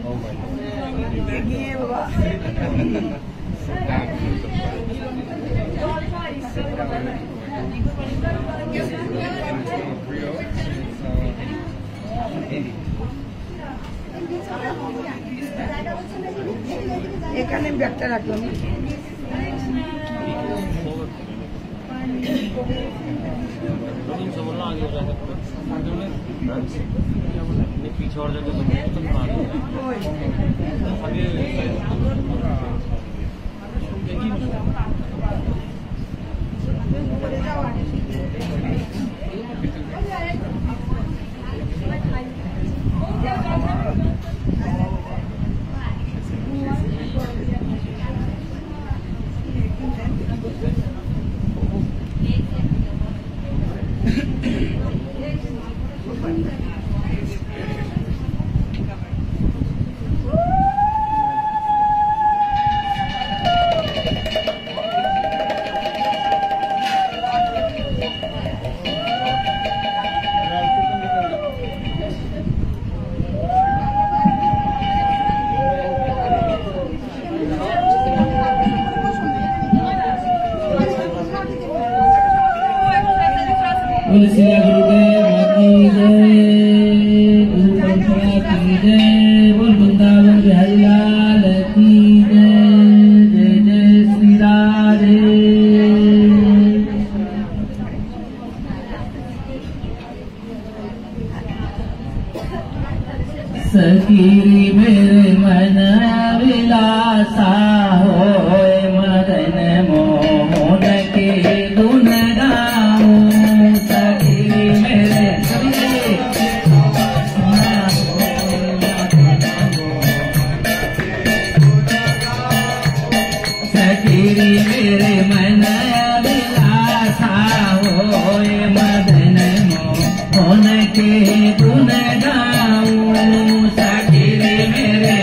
देखिए बाबा এখানে ব্যাগটা রাখলাম आगे हो जाएगा पीछे और जगह श्री गुरुदेव की जय, गुरु परंपरा की जय, बोल वृंदावन बिहारी लाल की जय। जय जय श्री राधे। सखी मेरे मन विलासा होए मदन मोहन के गुण गाऊं। मेरे मन विलासा होए मदन मोहन के गुण गाऊं। सखी मेरे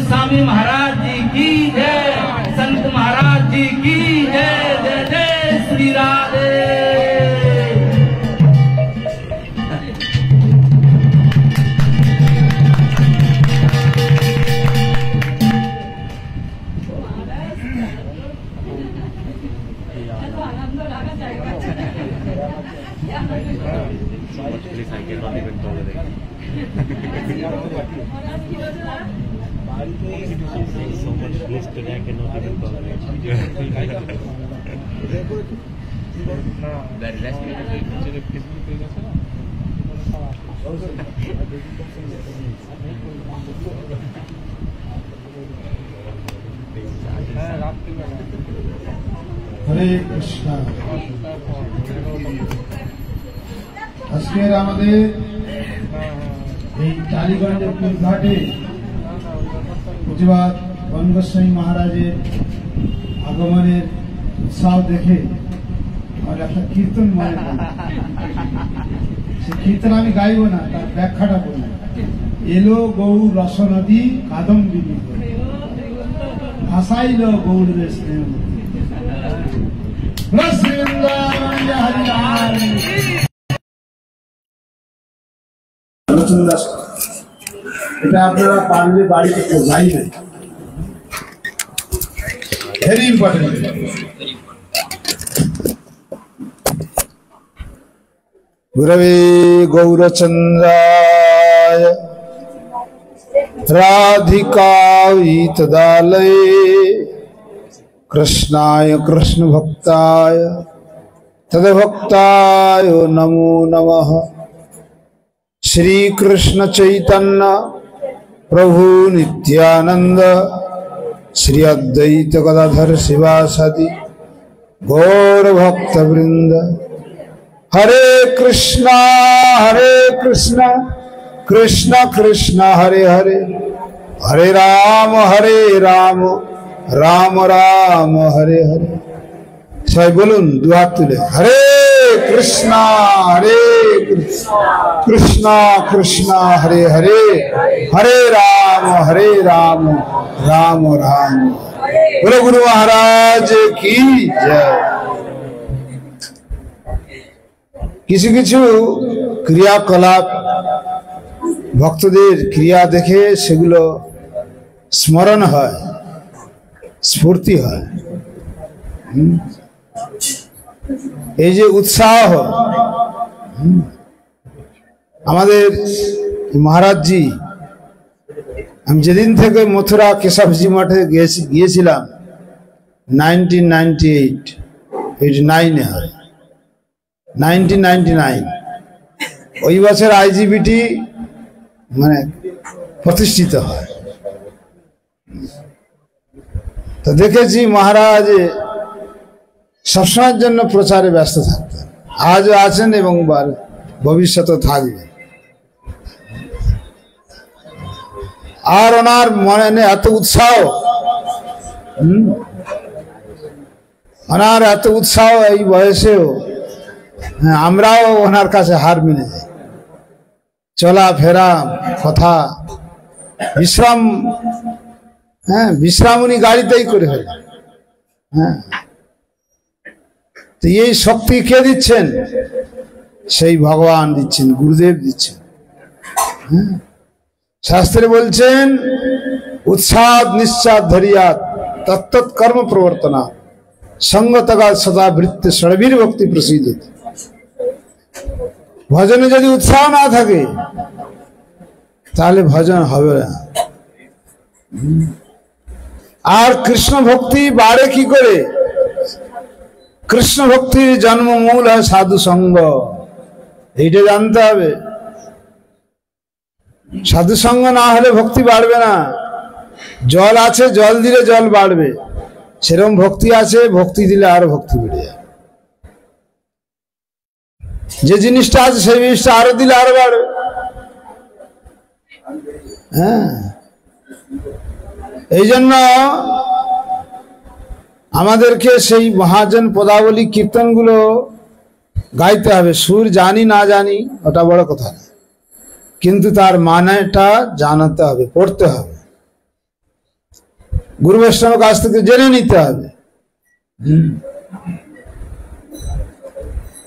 स्वामी महाराज जी की जय, संत महाराज जी की जय। जय जय Shri Radhe. So much bliss today, I cannot even tolerate. That rest হরে কৃষ্ণ। আজকের আমাদের এই টালিগঞ্জের পুরঘাটে প্রতিবাদ বনগোস্বামী মহারাজের আগমনের উৎসাহ দেখে আমার একটা কীর্তন মনে পড়ল। সে কীর্তন আমি গাইব না, তার ব্যাখ্যাটা বলি। এলো গৌর রস নদী কাদম্বী ভাসাইল গৌরের স্নেহ। এটা আপনারা পারলে বাড়িতে কেউ গাইবেন, ভেরি ইম্পর্টেন্ট। গুরবে গৌরচন্দ্রায় রাধিকাयै তদালয়ে কৃষ্ণায় কৃষ্ণ ভক্তায় তদ্ভক্তায় নমো নমঃ। শ্রী কৃষ্ণ চৈতন্য প্রভু নিত্যানন্দ শ্রী অদ্বৈত গদাধর শিবাসাদি গৌর ভক্তবৃন্দ। হরে কৃষ্ণ কৃষ্ণ কৃষ্ণ হরে হরে, হরে রাম রাম রাম হরে হরে। সবাই বলুন দুহাত তুলে, হরে কৃষ্ণ কৃষ্ণ কৃষ্ণ হরে হরে, হরে রাম রাম রাম। বলো গুরু মহারাজ কি জয়। কিছু কিছু ক্রিয়াকলাপ ভক্তদের ক্রিয়া দেখে সেগুলো স্মরণ হয়, স্ফূর্তি হয়। এই যে উৎসাহ আমাদের মহারাজজি, আমি যেদিন থেকে মথুরা কেশবজি মঠে গিয়েছিলাম 1998-89 হয়, 1999 ওই বছর আইজিবিটি মানে প্রতিষ্ঠিত হয়। তো দেখেছি মহারাজ সবসময়ের জন্য প্রচারে ব্যস্ত থাকতেন, আজও আছেন এবং ভবিষ্যতে থাকবে। আর ওনার মনে এত উৎসাহ, ওনার এত উৎসাহ এই বয়সেও, আমরাও ওনার কাছে হার মেনে যাই। চলাফেরা, কথা, বিশ্রাম, বিশ্রাম উনি গাড়িতেই করে ফেলেন। তো এই শক্তি কে দিচ্ছেন? সেই ভগবান দিচ্ছেন, গুরুদেব দিচ্ছেন। শাস্ত্রে বলছেন উৎসাদ নিশ্চাদ ধরিয়াত তত্তৎ কর্ম প্রবর্তনা সঙ্গতগা সদা বৃত্তে ষড়বীর ভক্তি প্রসিদ্ধ। ভজনে যদি উৎসাহ না থাকে তাহলে ভজন হবে না। আর কৃষ্ণ ভক্তি বাড়ে কি করে? কৃষ্ণ ভক্তির জন্ম মূল হয় সাধু সঙ্গ, এইটা জানতে হবে। সাধু সঙ্গ না হলে ভক্তি বাড়বে না। জল আছে, জল দিলে জল বাড়বে, সেরকম ভক্তি আছে, ভক্তি দিলে আরো ভক্তি বেড়ে যাবে। যে জিনিসটা আছে সেই জিনিসটা আরো দিলে আরো বাড়বে। এই জন্য আমাদেরকে সেই মহাজন পদাবলী কীর্তনগুলো গাইতে হবে। সুর জানি না জানি ওটা বড় কথা না, কিন্তু তার মানেটা জানাতে হবে, পড়তে হবে, গুরু বৈষ্ণবের কাছ থেকে জেনে নিতে হবে।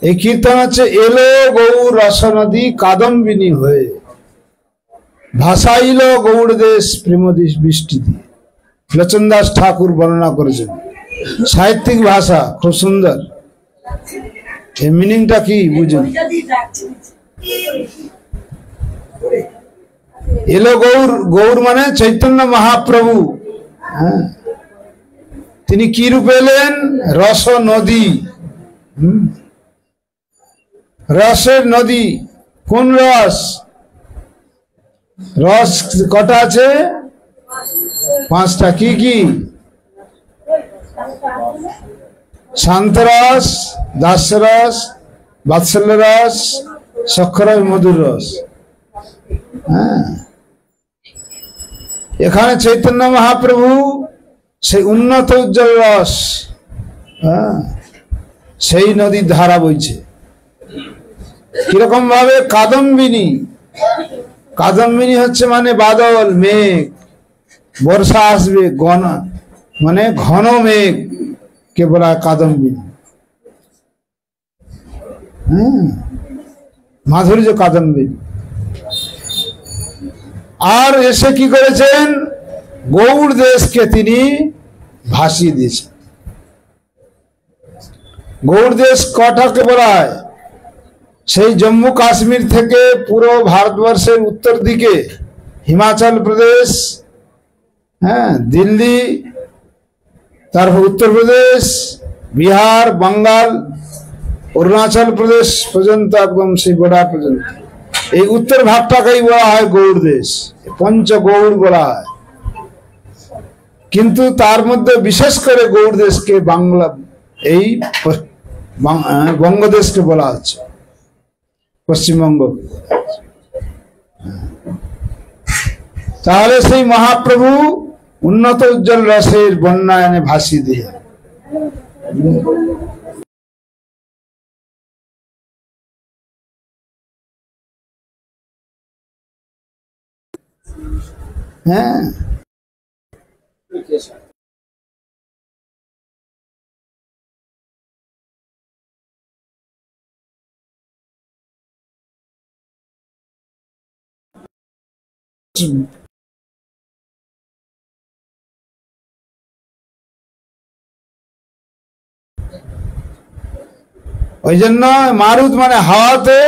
এই কীর্তন হচ্ছে এলো গৌর রস নদী কাদম্বিনী হয়ে, ভাসাইল গৌড় দেশ প্রেমদেশ বৃষ্টি দিয়ে। লোচন দাস ঠাকুর বর্ণনা করেছেন, সাহিত্যিক ভাষা, খুব সুন্দর। এই মিনিংটা কি বুঝুন? এলো গৌর, গৌর মানে চৈতন্য মহাপ্রভু। তিনি কি রূপে এলেন? রস নদী। রসের নদী। কোন রস? রস কটা আছে? 5টা। কি কি? শান্তরস, দাসরস, বাৎসল্য রস, সখ্য মধুর রস। এখানে চৈতন্য মহাপ্রভু সেই উন্নত উজ্জ্বল রস, সেই নদীর ধারা বইছে। কিরকম ভাবে? কাদম্বিনী। কাদম্বিনী হচ্ছে মানে বাদল, মেঘ, বর্ষা আসবে, মানে ঘন মেঘ কে বলা কাদম্বিনী। মাধুর্য কাদম্বিনী। আর এসে কি করেছেন? গৌড় দেশকে তিনি ভাসিয়ে দিয়েছেন। গৌড় দেশ কটাকে বলা হয়? সেই জম্মু কাশ্মীর থেকে পুরো ভারতবর্ষের উত্তর দিকে হিমাচল প্রদেশ, দিল্লি, তারপর উত্তরপ্রদেশ, বিহার, বাঙ্গাল, অরুণাচল প্রদেশ পর্যন্ত, একদম সেই বর্ডার পর্যন্ত, এই উত্তর ভাগটাকেই বলা হয় গৌড় দেশ, পঞ্চগৌড় বলা হয়। কিন্তু তার মধ্যে বিশেষ করে গৌড় দেশকে বাংলা, এই বঙ্গদেশকে বলা হচ্ছে, পশ্চিমবঙ্গ। তাহলে সেই মহাপ্রভু উন্নত উজ্জ্বল রসের বন্যায়নে ভাসিয়ে দিয়ে, ওই জন্য মারুত মানে হাওয়াতে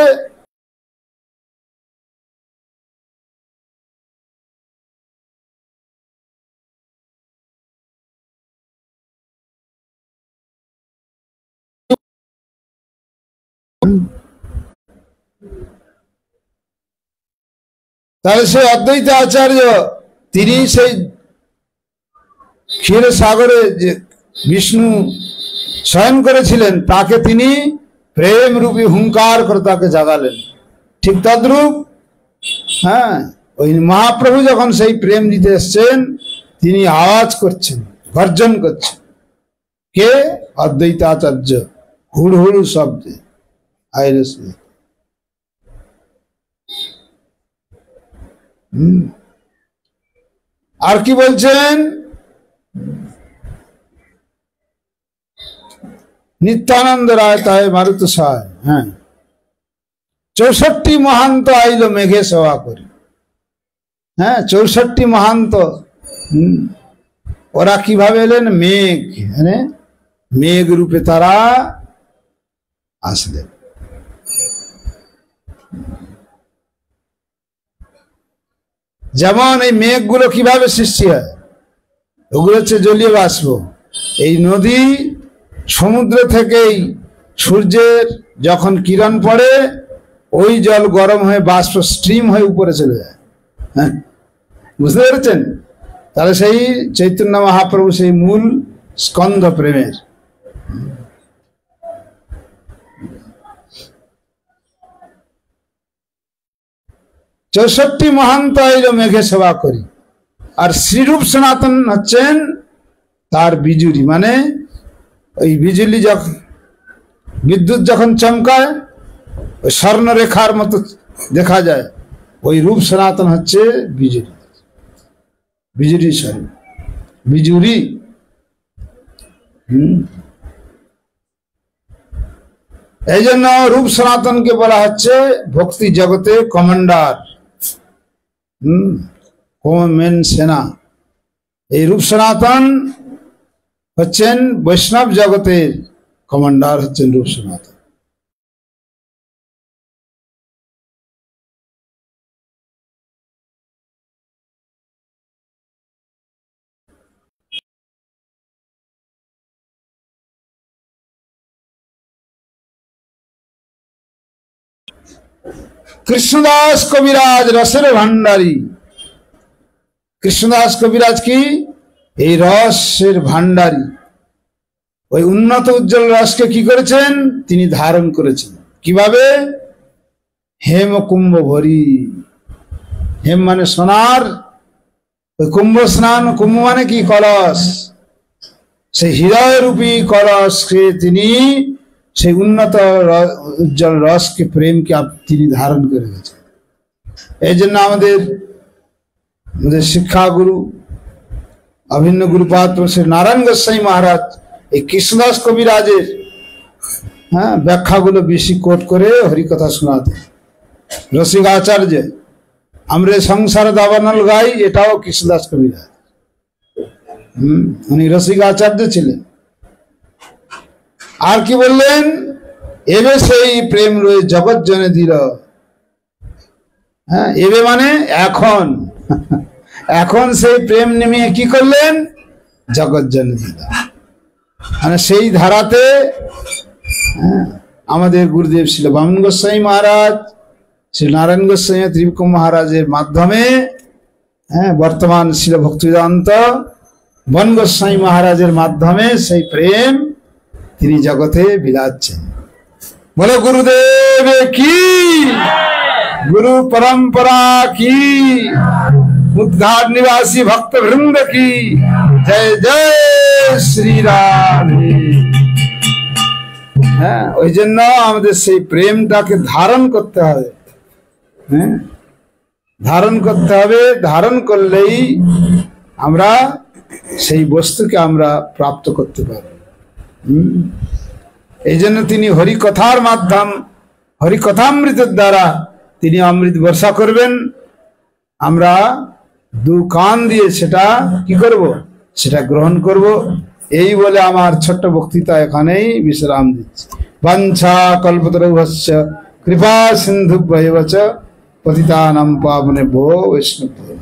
তাহলে সেই অদ্বৈত আচার্য তিনি সেই ক্ষীর সাগরে যে বিষ্ণু শয়ন করেছিলেন তাকে তিনি প্রেম রূপী হুঙ্কার করে তাকে জাগালেন। ঠিক তদ্রূপ হ্যাঁ, ওই মহাপ্রভু যখন সেই প্রেম দিতে এসছেন তিনি আওয়াজ করছেন, গর্জন করছেন। কে? অদ্বৈত আচার্য হুড় হুড় শব্দে আইরে। আর কি বলছেন? নিত্যানন্দ রায় তাই মারুত সায়। হ্যাঁ, 64 মহান্ত আইল মেঘে সেবা করি। হ্যাঁ, 64 মহান্ত ওরা কিভাবে এলেন? মেঘ, হ্যাঁ মেঘ রূপে তারা আসলেন। যেমন এই মেঘগুলো কিভাবে সৃষ্টি হয়? ওগুলো হচ্ছে জলীয় বাষ্প। এই নদী সমুদ্র থেকেই সূর্যের যখন কিরণ পড়ে ওই জল গরম হয়ে বাষ্প স্ট্রিম হয়ে উপরে চলে যায়। হ্যাঁ, বুঝতে পেরেছেন? তাহলে সেই চৈতন্য মহাপ্রভু সেই মূল স্কন্ধ প্রেমের। চৌষট্টি মহান্ত আইল মেঘে সেবা করি। আর শ্রীরূপ সনাতন হচ্ছেন তার বিজুরি, মানে ওই বিজুলি যখন বিদ্যুৎ যখন চমকায় ওই স্বর্ণরেখার মতো দেখা যায়, ওই রূপ সনাতন হচ্ছে বিজুরি। বিজুরি স্বরূপ বিজুরি। এই জন্য রূপ সনাতনকে বলা হচ্ছে ভক্তি জগতে কমান্ডার, মেন সেনা। এই রূপ সনাতন হচ্ছেন বৈষ্ণব জগতের কমান্ডার, হচ্ছেন রূপ সনাতন। কৃষ্ণদাস কবিরাজ রসের ভান্ডারী। কৃষ্ণদাস কবিরাজ কি? এই রসের ভান্ডারী। ওই উন্নত উজ্জ্বল রসকে কি করেছেন? তিনি ধারণ করেছেন। কিভাবে? হেম কুম্ভ ভরি। হেম মানে সোনার, ওই কুম্ভ স্নান, কুম্ভ মানে কি? কলস। সেই হৃদয় রূপী কলসকে তিনি সেই উন্নত উজ্জ্বল রসকে প্রেমকে তিনি ধারণ করে গেছেন। এই জন্য আমাদের শিক্ষাগুরু অভিন্ন গুরুপাদ শ্রী নারায়ণ গোস্বামী মহারাজ এই কৃষ্ণদাস কবিরাজের ব্যাখ্যাগুলো বেশি কোট করে হরিকথা শোনাতেন। রসিক আচার্য আমরা সংসার দাবানল গাই, এটাও কৃষ্ণদাস কবিরাজ। উনি রসিক আচার্য ছিলেন। আর কি বললেন? এবে সেই প্রেম রয়ে জগৎ জনে দিল। হ্যাঁ, এবে মানে এখন। এখন সেই প্রেম নেমে কি করলেন? জগৎ জনে দিল। মানে সেই ধারাতে আমাদের গুরুদেব ছিল বামন গোস্বামী মহারাজ, শ্রী নারায়ণ গোস্বামী ত্রিবিক্রম মহারাজের মাধ্যমে বর্তমান ছিল ভক্তিবেদান্ত বন গোস্বামী মহারাজের মাধ্যমে সেই প্রেম তিনি জগতে বিলাচ্ছেন। বলে গুরুদেব কি, গুরু परंपरा की, उद्घाट निवासी भक्त वृंद की जय जय श्री राम। হ্যাঁ, ওই জন্য আমাদের সেই প্রেমটাকে ধারণ করতে হবে। হ্যাঁ, ধারণ করতে হবে। ধারণ করলেই আমরা সেই বস্তুকে আমরা প্রাপ্ত করতে পারব। এই জন্য তিনি হরিকথার মাধ্যম, হরিকথামৃতের দ্বারা তিনি অমৃত বর্ষা করবেন। আমরা দু কান দিয়ে সেটা কি করব? সেটা গ্রহণ করব। এই বলে আমার ছোট্ট বক্তৃতা এখানেই বিশ্রাম দিচ্ছি। বাঞ্ছা কল্পতরুভ্যশ্চ কৃপা সিন্ধুভ্যেব চ পতিতানাং পাবনেভ্যো বৈষ্ণবেভ্যো।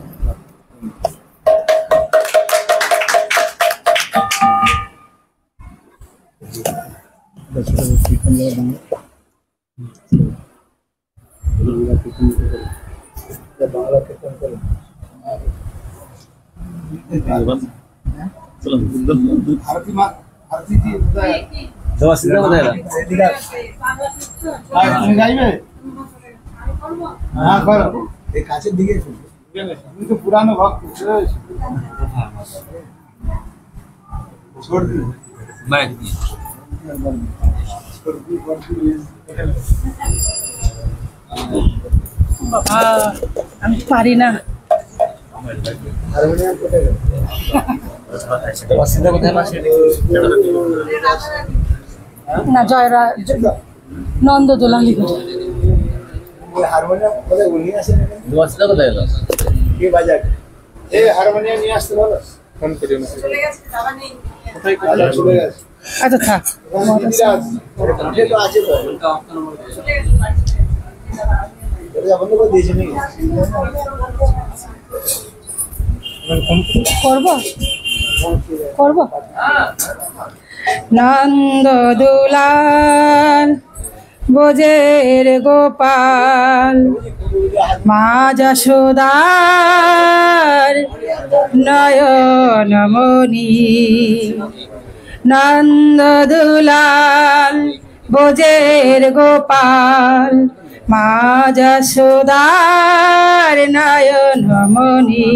বাংলা কীর্তন করেন আরতি মা আরতি কি তুমি গাইবে হ্যাঁ করো এই কাছের দিকে তুমি তো পুরানো ভক্ত छोड़ दी বাবা আমি পারি না हारमोनियम कोথায় গেল অসিদা কোথায় মাসে না জয়রা নন্দ দোলালি হারমোনিয়াম কোথায় উনি আসেন অসিদা কোথায় গেল কে বাজায় এই হারমোনিয়াম নিয়ে আসতে বলো ফোন করে না চলে গেছে বাবা নেই কোথায় চলে গেছে আচ্ছা থাক मुझे तो आज বন্ধ করে দিয়েছে নাকি করব করব নন্দ দুলাল বোজের গোপাল মা যশোদার নয়নমণি নন্দ দুলাল বোজের গোপাল মা যশোদার নয়নমণি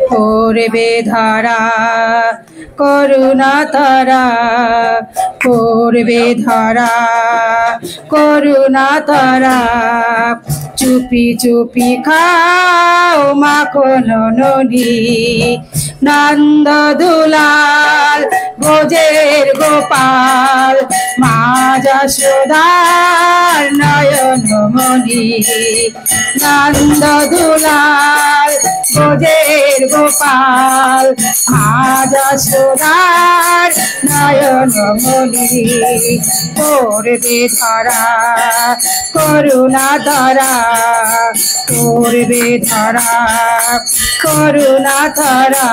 করবে ধারা করুণা তারা করবে ধারা করুণা তারা চুপি চুপি খাও মাখন ননি নন্দ দুলাল বোজের গোপাল মা যশোদার নয়নমণি নন্দ দুলাল বোজের গোপাল মা যশোদার নয়নমণি করবে ধারা করুণা ধারা করবে ধারা করুণা ধারা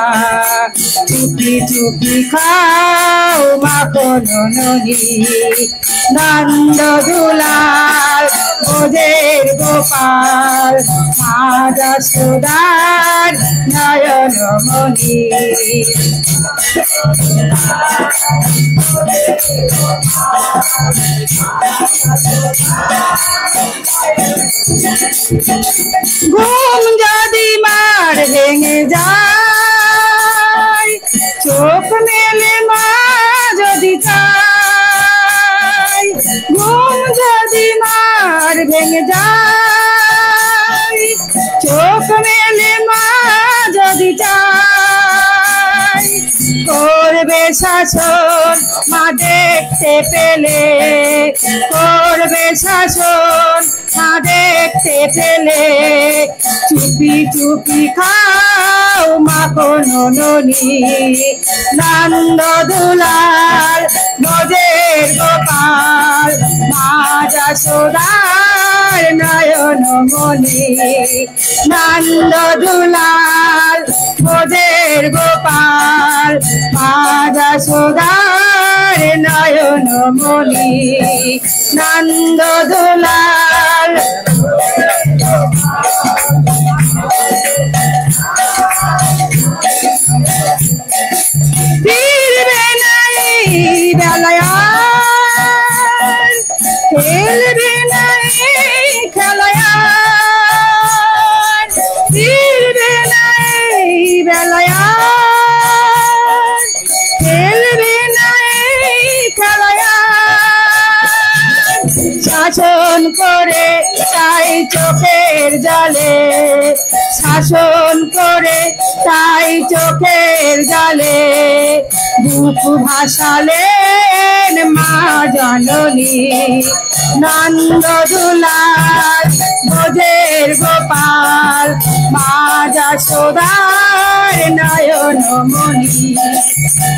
চুপি চুপি খাও মাখন ননি নন্দ দুলাল বোজের গোপাল মা যশোদার নয়নমণি ঘুম যদি মার ভেঙে যায় চোখ মেলে মা যদি চায় ঘুম যদি মার ভেঙে যায় চোখ মেলে মা যদি চায় করবে শাসন মা দেখতে পেলে করবে শাসন মা দেখতে পেলে চুপি চুপি খাও মাখন ননি নন্দ দুলাল বোজের গোপাল মা যশোদার নয়নমণি নন্দ দুলাল বোজের গোপাল মা যশোদার নয়নমণি নন্দ দুলাল ফিরবে নাই বেলায় খেলবে নাই খেলায় ফিরবে নাই বেলায় খেলবে নাই খেলায় শাসন করে তাই চোখের জলে শাসন করে তাই চোখের জলে বুক ভাসালেন মা জননী নন্দ দুলাল বোজের গোপাল মা যশোদার নয়নমণি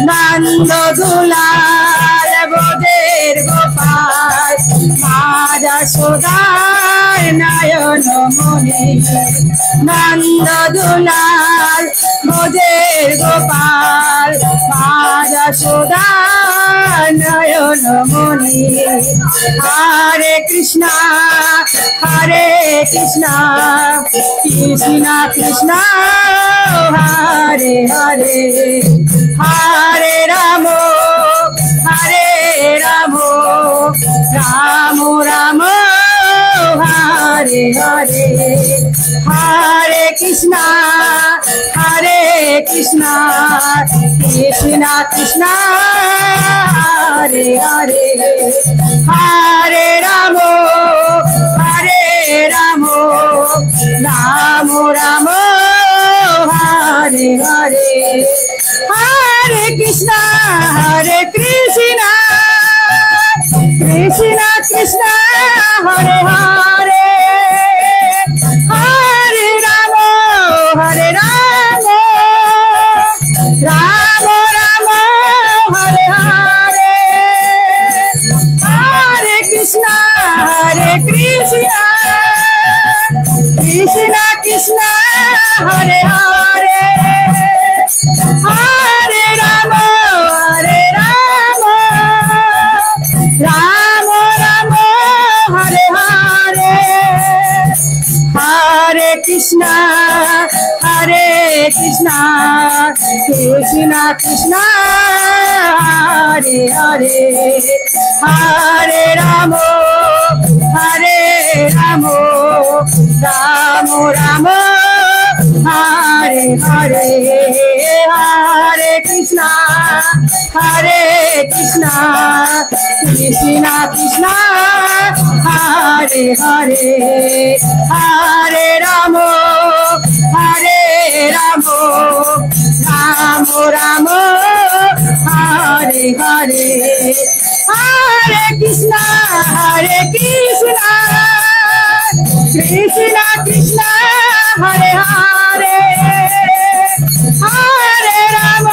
নন্দ দুলাল বোজের গোপাল মা যশোদার নয়নমণি নন্দ দুলাল ব্রজের গোপাল মা যশোদা নয়ন মনি হরে কৃষ্ণ কৃষ্ণ কৃষ্ণ হরে হরে হরে রাম রাম রাম হরে হরে হরে কৃষ্ণ কৃষ্ণ কৃষ্ণ হরে হরে হরে রাম রাম রাম হরে হরে হরে কৃষ্ণ কৃষ্ণ কৃষ্ণ হরে হরে হরে রাম রাম রাম হরে হরে হরে কৃষ্ণ কৃষ্ণ কৃষ্ণ হরে হরে হরে রাম রাম রাম হরে হরে হরে কৃষ্ণ কৃষ্ণ কৃষ্ণ হরে হরে হরে রাম রাম রাম হরে হরে হরে কৃষ্ণ কৃষ্ণ কৃষ্ণ হরে হরে হরে রাম রাম রাম হরে হরে হরে কৃষ্ণ কৃষ্ণ কৃষ্ণ হরে হরে হরে রাম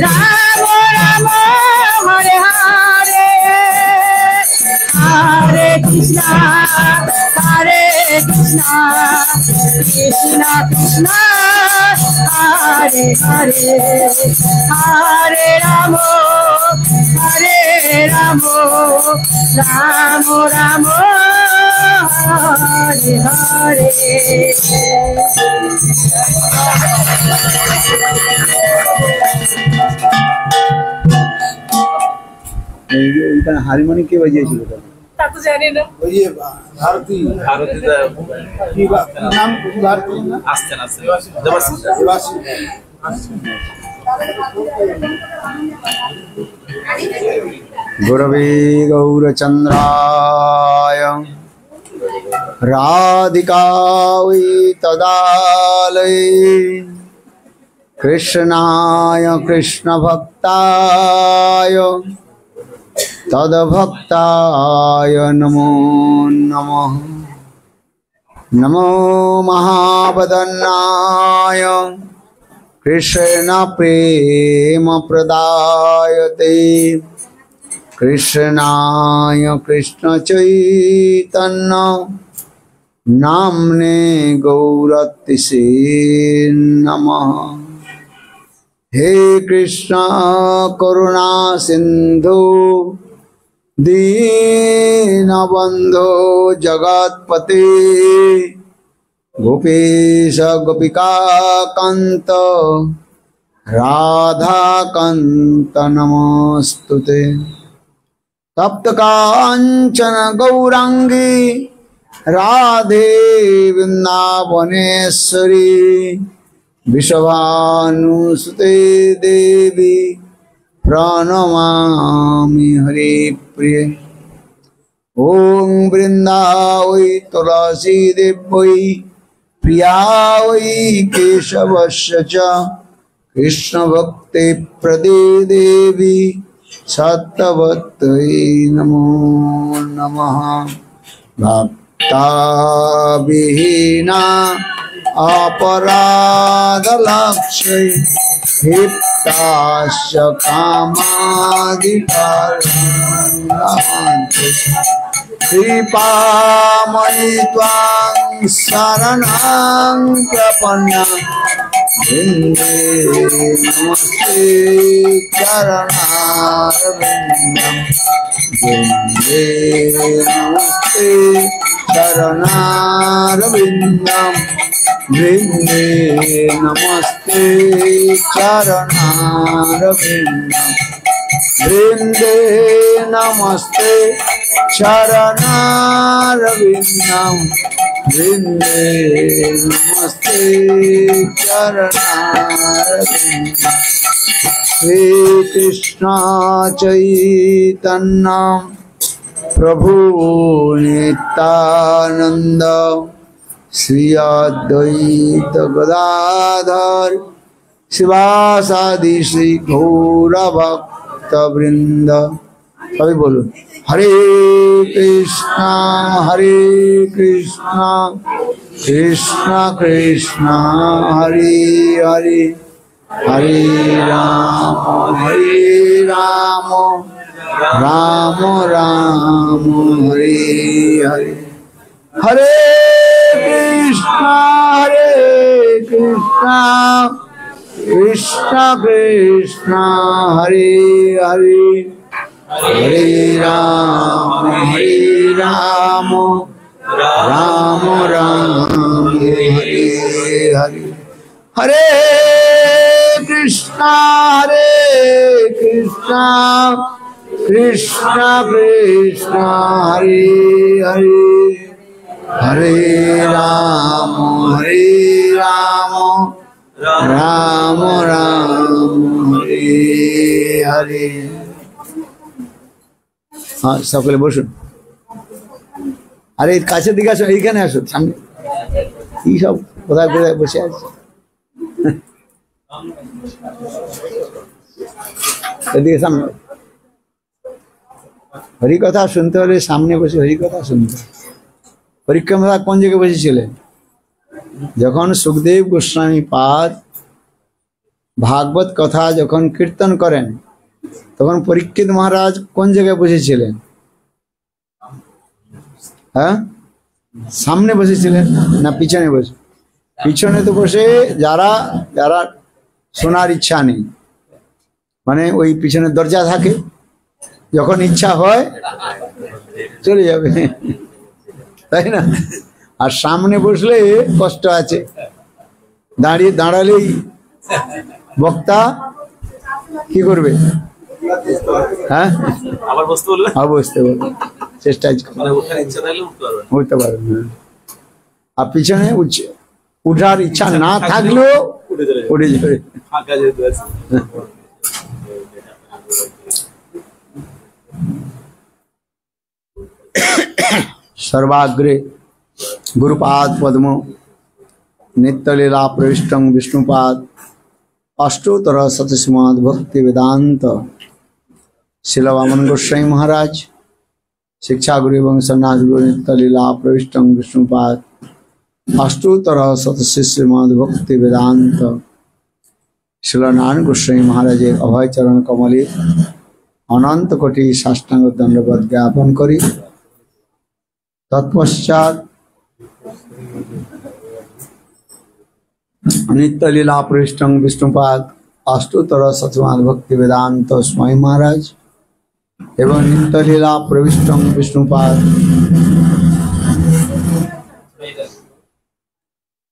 রাম রাম হরে হরে হরে কৃষ্ণ কৃষ্ণ কৃষ্ণ হরে হরে হরে রাম রাম রাম হরে হরে হারমোনি কে বাজিয়েছিল? তা তো জানি না। ওই যে ভারতী কি নাম? ভারতী না? আসছেন দেবাশিস गुरवे गौरचन्द्राय राधिकायै तदालये कृष्णाय कृष्णभक्ताय तद्भक्ताय नमो नमः। नमो महावदन्नाय कृष्ण प्रेम प्रदायते कृष्णाय कृष्ण चैतन्य नाम्ने गौरतिसे नमः। हे कृष्ण करुणा सिंधु दीनबंधो जगत्पते गोपेश गोपिका कांत राधा कांत नमस्तुते। तप्त कांचन गौरांगी राधे वृंदावनेश्वरी विश्वभानुसुते देवी प्रणमामि हरिप्रिये। ओं वृंदावै तुलसी देव्यै प्रिया वै केशवस्य च कृष्ण भक्ति प्रदे देवी सत्यवत्यै नमो नमः। भक्ता विहीना अपराध लक्ष्य हिप्ताश्च कामादिकारणान्ते कृपामयि त्वां शरणं प्रपन्नं वन्दे नमस्ते चरणारविन्दं वन्दे नमस्ते चरणारविन्दं वन्दे नमस्ते चरणारविन्दं वृंदे नमस्ते चरणारविन्दं वृंदे नमस्ते चरणारविन्दं श्री कृष्ण चैतन्य प्रभु नित्यानंद श्री अद्वैत गदाधर शिवासादि श्री गौर भक्त वृंद। सभी बोलो हरे कृष्णा कृष्ण कृष्ण हरे हरे हरे राम राम राम हरे हरे हरे कृष्णा कृष्ण कृष्ण हरे हरे हरे राम राम राम हरे हरे हरे कृष्णा कृष्ण कृष्ण हरे हरे हरे राम राम राम हरे हरे। हाँ सकले बसुन अरे काछे दिके आसो এইখানে আসো সামনে কি সব কোথায় কোথায় বসে আছে এদিকে সামনে হরি কথা শুনতে হলে সামনে বসে হরি কথা শুনতে। পরিক্রমা কোন জায়গায় বসেছিলেন? যখন সুখদেব গোস্বামী পাদ ভাগবত কথা যখন কীর্তন করেন তখন পরীক্ষিত মহারাজ কোন জায়গায় বসেছিলেন? হ্যাঁ সামনে বসেছিলেন না পিছনে বসে? পিছনে তো বসে যারা যারা শোনার ইচ্ছা নেই, মানে ওই পিছনে দরজা থাকে, যখন ইচ্ছা হয় চলে যাবে, তাই না? আর সামনে বসলে কষ্ট আছে, দাঁড়ালেই বক্তা কি করবে? হ্যাঁ আবার বসতে বলবে, চেষ্টা উঠতে পারবে। আর পিছনে উঠার ইচ্ছা না থাকলেও উঠে যাবে। सर्वाग्रे गुरुपाद पद्म नित्यलीला प्रविष्टं विष्णुपाद अष्टोत्तर शतश्रीमद् भक्ति वेदांत शिल वामन गोस्वामी महाराज शिक्षा गुरु एवं सन्यास गुरु नित्यलीला प्रविष्टं विष्णुपाद अष्टोत्तर शतश्रीमद् भक्ति वेदांत शिल नारायण गोस्वामी महाराज अभय चरण कमले अनंत कोटि साष्टांग दंडवत ज्ञापन करी तत्पश्चात नित्यलीला प्रविष्टं विष्णुपाद अष्टोत्तर शतश्रीमद् भक्ति वेदांत स्वामी महाराज एवं नित्यलीला प्रविष्टं विष्णुपाद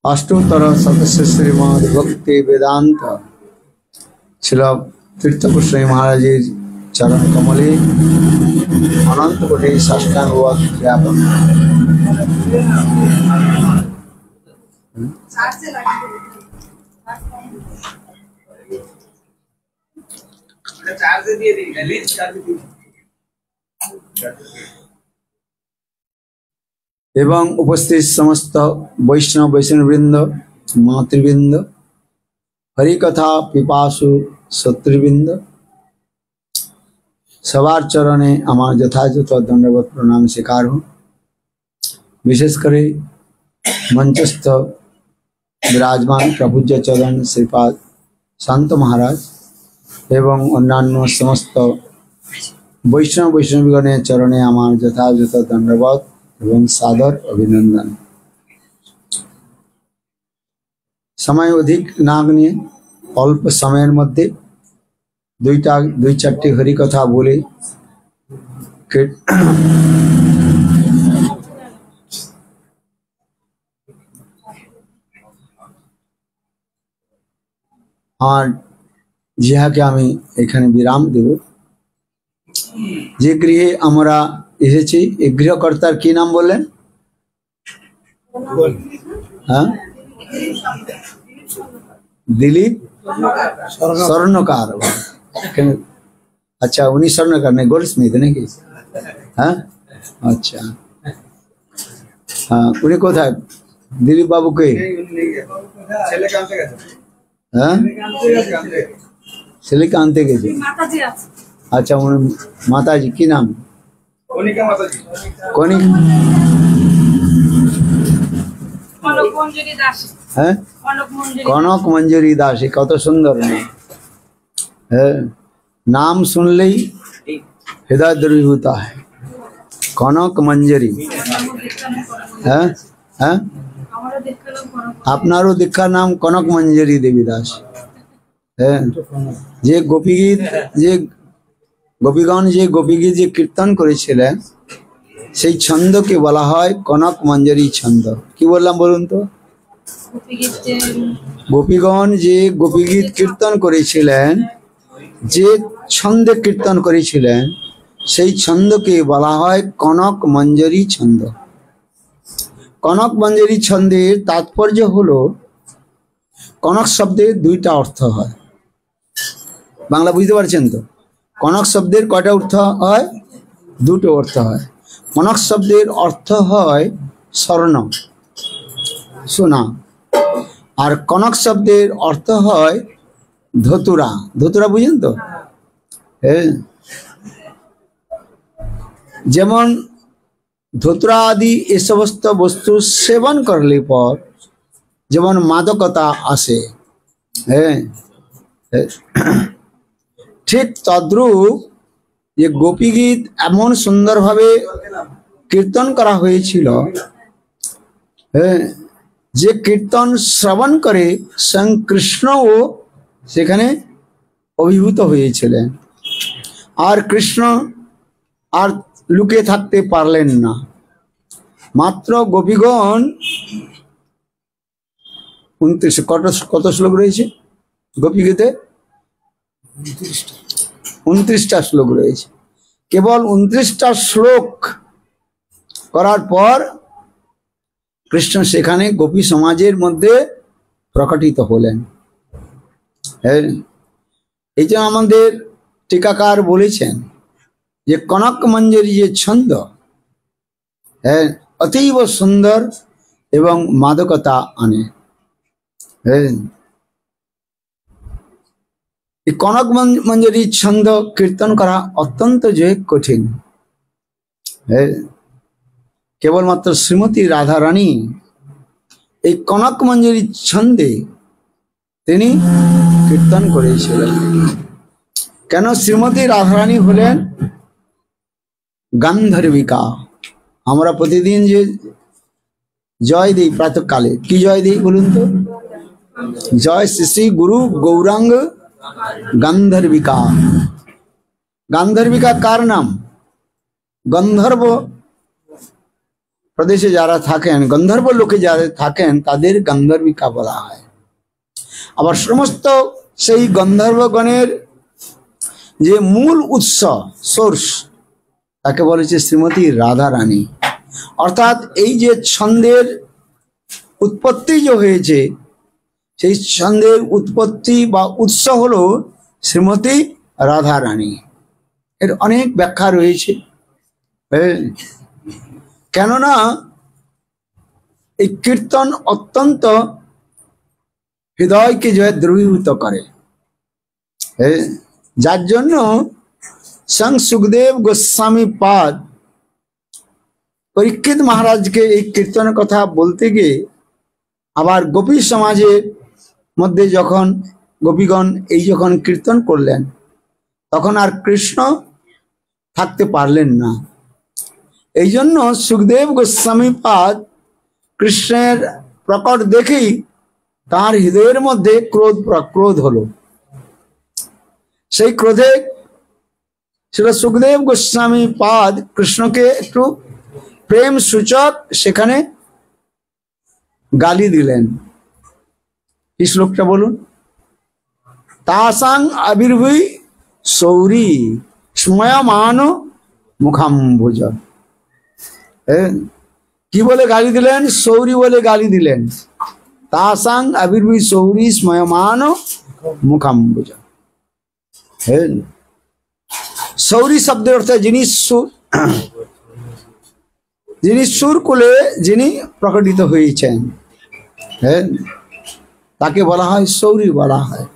अष्टोत्तर शतश्रीमद् भक्ति वेदांत शिल तीर्थ गोस्वामी महाराज चरण कमले अनंत कोटि साष्टांग ज्ञापन। एवं उपस्थित समस्त वैष्णववृंद मातृवृंद हरिकथा पिपासु शत्रुवृंद सवार चरणे आमार यथायथ दंडवत प्रणाम स्वीकार हो। विशेष करे मंचस्थ विराजमान प्रभुज्य चरण श्रीपाद शांत महाराज एवं अन्यान्य समस्त বৈষ্ণবীগণের চরণে আমার যথাযথ দণ্ডবোধ এবং সাদর অভিনন্দন। সময় অধিক না নিয়ে অল্প সময়ের মধ্যে দুই চারটি হরি কথা বলে আর জিহাকে আমি এখানে বিরাম দেব। যে গৃহে আমরা এসেছি এই গৃহকর্তার কি নাম বললেন? হ্যাঁ, দিলীপ স্বর্ণকার। আচ্ছা, উনি স্বর্ণকার নেই, গোল্ড স্মিথ নাকি? হ্যাঁ, আচ্ছা। হ্যাঁ, উনি কোথায়? দিলীপ বাবুকে হ্যাঁ ছেলেকে আনতে গেছে। আচ্ছা, মাতাজি কি নাম? কনিক। হ্যাঁ, কনক মঞ্জুরি দাস। কত সুন্দর নাম। হ্যাঁ, नाम सुन ले हृदय द्रवी होता है। कनक मंजरी। হ্যাঁ হ্যাঁ, আপনারও দীক্ষার নাম কনক মঞ্জরি দেবী দাস। হ্যাঁ, যে গোপীগীত যে গোপীগণ যে গোপীগীত যে কীর্তন করেছিলেন সেই ছন্দকে বলা হয় কনক মঞ্জরি ছন্দ। কি বললাম বলুন তো? গোপীগণ যে গোপীগীত কীর্তন করেছিলেন, যে ছন্দে কীর্তন করেছিলেন সেই ছন্দকে বলা হয় কনক মঞ্জরি ছন্দ। কনক মঞ্জরি ছন্দের তাৎপর্য হলো কনক শব্দের দুইটা অর্থ হয়। বাংলা বুঝতে পারছেন তো? কনক শব্দের কয়টা অর্থ হয়? দুটো অর্থ হয়। কনক শব্দের অর্থ হয় স্বর্ণ, সোনা। আর কনক শব্দের অর্থ হয় ধতুরা। ধতুরা বুঝেন তো? হ্যাঁ, যেমন ধতুরা আদি এ সমস্ত বস্তু সেবন করলে পর যেমন মাদকতা আসে, হ্যাঁ, ঠিক তদ্রূপ যে গোপীগীত এমন সুন্দরভাবে কীর্তন করা হয়েছিল, হ্যাঁ, যে কীর্তন শ্রবণ করে স্বয়ং কৃষ্ণও সেখানে অভিভূত হয়েছিলেন। আর কৃষ্ণ আর লুকিয়ে থাকতে পারলেন না। মাত্র গোপীগণ 29 কত শ্লোক রয়েছে গোপীগীতে? 29টা শ্লোক রয়েছে। কেবল 29টা শ্লোক করার পর কৃষ্ণ সেখানে গোপী সমাজের মধ্যে প্রকটিত হলেন। হ্যাঁ, এই যে আমাদের টিকাকার বলেছেন যে কনক মঞ্জরি যে ছন্দ, হ্যাঁ, অতীব সুন্দর এবং মাদকতা আনে। হ্যাঁ, এই কনক মঞ্জরি ছন্দ কীর্তন করা অত্যন্ত যে কঠিন। হ্যাঁ, কেবলমাত্র শ্রীমতী রাধারানী এই কনক মঞ্জরি ছন্দে তিনি কীর্তন করেছিলেন। কেন? শ্রীমতী রাধারানী হলেন গান্ধর্বিকা। আমরা প্রতিদিন যে জয় দিই প্রাতঃকালে, কি জয় দিই বলুন তো? জয় শ্রী শ্রী গুরু গৌরাঙ্গ গান্ধর্বিকা। গান্ধর্বিকা কার নাম? গন্ধর্ব প্রদেশে যারা থাকেন, গন্ধর্ব লোকে যারা থাকেন তাদের গান্ধর্বিকা বলা হয়। আবার সমস্ত সেই গন্ধর্বগণের যে মূল উৎস, সোর্স, তাকে বলেছে শ্রীমতী রাধারানী। অর্থাৎ এই যে ছন্দের উৎপত্তি যে হয়েছে, সেই ছন্দের উৎপত্তি বা উৎস হলো শ্রীমতী রাধারানী। এর অনেক ব্যাখ্যা রয়েছে। কেননা এই কীর্তন অত্যন্ত হৃদয়কে যে দ্রবীভূত করে, যার জন্য স্বয়ং সুখদেব গোস্বামী পাদ পরীক্ষিত মহারাজকে এই কীর্তনের কথা বলতে গিয়ে আবার গোপী সমাজের মধ্যে যখন গোপীগণ এই যখন কীর্তন করলেন, তখন আর কৃষ্ণ থাকতে পারলেন না। এই জন্য সুখদেব গোস্বামী পাদ কৃষ্ণের প্রকট দেখেই তার হৃদয়ের মধ্যে ক্রোধ হলো। সেই ক্রোধে সেটা সুখদেব গোস্বামী পাদ কৃষ্ণকে একটু প্রেম সূচক সেখানে গালি দিলেন। এই শ্লোকটা বলুন। তাসাং আবির্ভূই সৌরী স্ময়মান মুখাম্বুজ। কি বলে গালি দিলেন? সৌরী বলে গালি দিলেন। তাসাং আবির্ভূই সৌরী স্ময়মান মুখাম্বুজ। সৌরী শব্দের অর্থ যিনি সুর কুলে যিনি প্রকটিত হয়েছেন, তাকে বলা হয় সৌরী বলা হয়।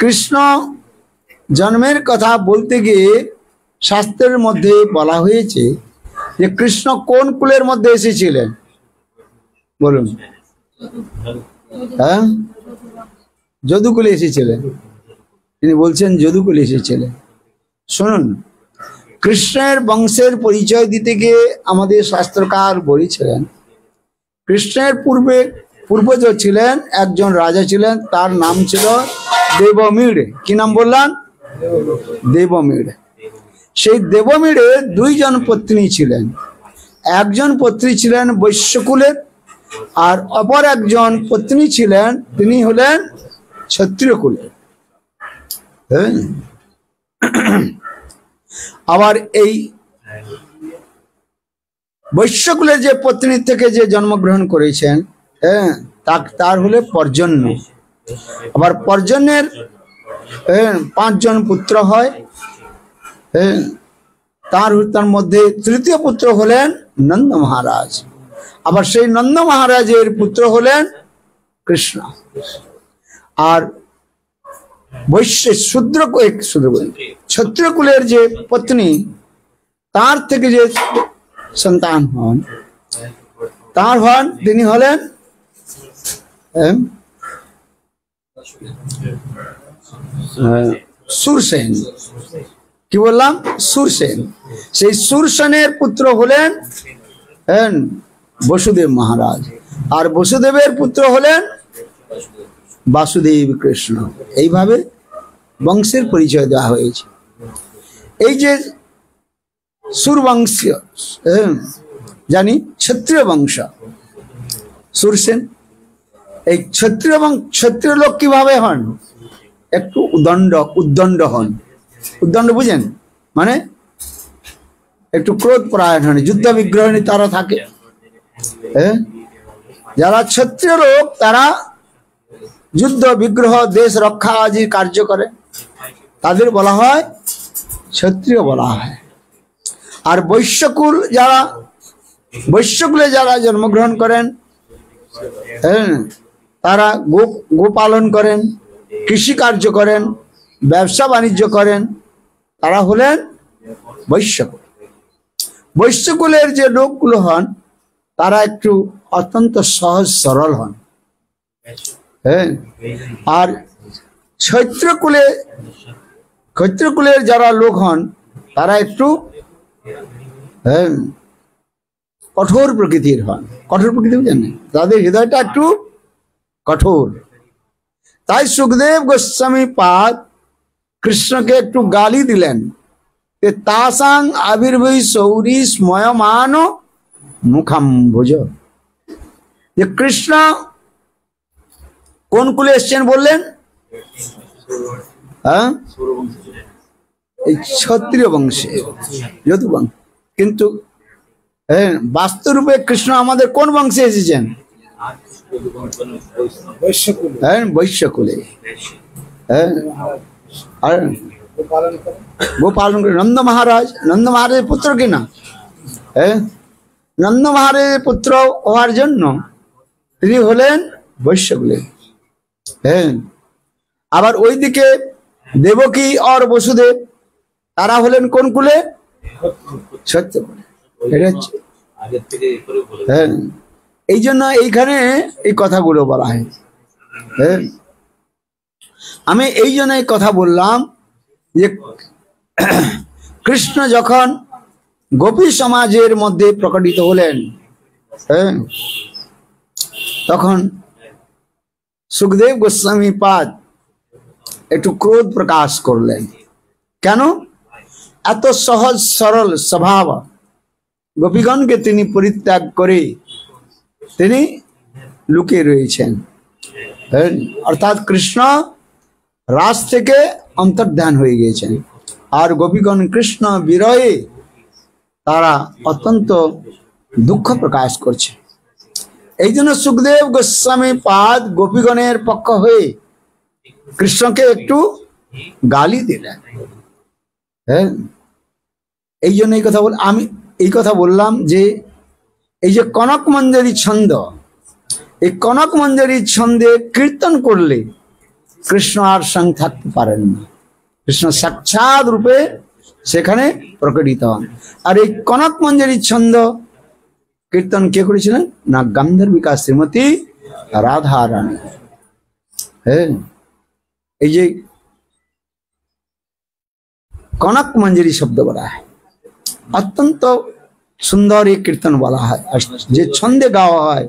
কৃষ্ণ জন্মের কথা বলতে গিয়ে শাস্ত্রের মধ্যে বলা হয়েছে যে কৃষ্ণ কোন কুলের মধ্যে এসেছিলেন বলুন? হ্যাঁ, যদুকুলে এসেছিলেন। তিনি বলছেন যদুকুলে এসেছিলেন। শুনুন, কৃষ্ণের বংশের পরিচয় দিতে গিয়ে আমাদের শাস্ত্রকার বলেছিলেন কৃষ্ণের পূর্বজ ছিলেন একজন রাজা ছিলেন, তার নাম ছিল দেবমিড়। কি নাম বললাম? দেবমিড়। সেই দেবমিড়ের দুইজন পত্নী ছিলেন। একজন পত্নী ছিলেন বৈশ্যকুলের, আর অপর একজন পত্নী ছিলেন, তিনি হলেন ক্ষত্রিয় কুলের। আবার এই বৈশ্যকুলের যে পত্নী থেকে যে জন্মগ্রহণ করেছেন, তার হলে পর্জন্য। আবার পর্জন্যের 5 জন পুত্র হয়। তার মধ্যে তৃতীয় পুত্র হলেন নন্দ মহারাজ। আবার সেই নন্দ মহারাজের পুত্র হলেন কৃষ্ণ। আর ক্ষত্রিয় কুলের যে পত্নী, তার থেকে যে সন্তান হন তিনি হলেন সুরসেন। কি বললাম? সুরসেন। সেই সুরসেনের পুত্র হলেন বসুদেব মহারাজ, আর বসুদেবের পুত্র হলেন বাসুদেব কৃষ্ণ। এইভাবে বংশের পরিচয় দেওয়া হয়েছে। এই যে সুরবংশীয় জানি ক্ষত্রিয় বংশ সুরসেন, এই ক্ষত্রিয় লোক কিভাবে হন? একটু উদ্দণ্ড হন। উদ্দণ্ড বুঝেন? মানে একটু ক্রোধ পরায়ণ হন, যুদ্ধ বিগ্রহণী তারা থাকে। যারা ক্ষত্রিয় লোক তারা যুদ্ধ বিগ্রহ দেশ রক্ষা আদি কার্য করে, তাদের বলা হয় ক্ষত্রিয় বলা হয়। আর বৈশ্যকুলে যারা জন্মগ্রহণ করেন, তারা গোপালন করেন, কৃষি কার্য করেন, ব্যবসা বাণিজ্য করেন, তারা হলেন বৈশ্যকুল। বৈশ্যকুলের যে লোকগুলো হন তারা একটু অত্যন্ত সহজ সরল হন। আর ক্ষত্রিয়কুলের যারা লোক হন তারা একটু কঠোর প্রকৃতির হন। কঠোর প্রকৃতি জানেন, তাদের হৃদয়টা একটু কঠোর। তাই সুখদেব গোস্বামী পাদ কৃষ্ণকে একটু গালি দিলেন, তাসাং আবির্ভূই সৌরী স্ময়মান মুখাম্বুজ। যে কৃষ্ণ কোন কুলে এসছেন বললেন? এই ক্ষত্রিয় বংশে, যদু বংশ। কিন্তু বাস্তবরূপে কৃষ্ণ আমাদের কোন বংশে এসেছেন? বৈশ্যকুলে। আর গোপালন করে নন্দ মহারাজের পুত্র কিনা? নন্দ মহারাজের পুত্র হওয়ার জন্য তিনি হলেন বৈশ্যকুলে। আবার ওইদিকে দেবকী আর বসুদেব তারা হলেন কোন কুলে? ক্ষত্রিয় কুলে। এই জন্য এইখানে এই কথাগুলো বলা হয়। আমি এই জন্য এই কথা বললাম যে কৃষ্ণ যখন গোপী সমাজের মধ্যে প্রকটিত হলেন, তখন সুখদেব গোস্বামী পাদ একটু ক্রোধ প্রকাশ করলেন। কেন? এত সহজ সরল স্বভাব গোপীগণকে তিনি পরিত্যাগ করে তিনি লুকিয়ে রয়েছেন। অর্থাৎ কৃষ্ণ রাস থেকে অন্তর্ধান হয়ে গিয়েছেন, আর গোপীগণ কৃষ্ণ বিরহে তারা অত্যন্ত দুঃখ প্রকাশ করছে। এই জন্য সুখদেব গোস্বামী পাদ গোপীগণের পক্ষ হয়ে কৃষ্ণকে একটু গালি দিলেন। এই জন্য আমি এই কথা বললাম যে এই যে কনক মঞ্জরি ছন্দ, এই কনক মঞ্জরি ছন্দে কীর্তন করলে কৃষ্ণ আর সঙ্গ থাকতে পারেন না, কৃষ্ণ সাক্ষাৎ রূপে সেখানে প্রকটিত হন। আর এই কনক মঞ্জরি ছন্দ কীর্তন কে করেছিলেন না? গান্ধর্বিকা শ্রীমতী রাধা রানী। এই যে কনক মঞ্জরি শব্দ বলা হয়, অত্যন্ত সুন্দর এই কীর্তন বলা হয়। আর যে ছন্দে গাওয়া হয়,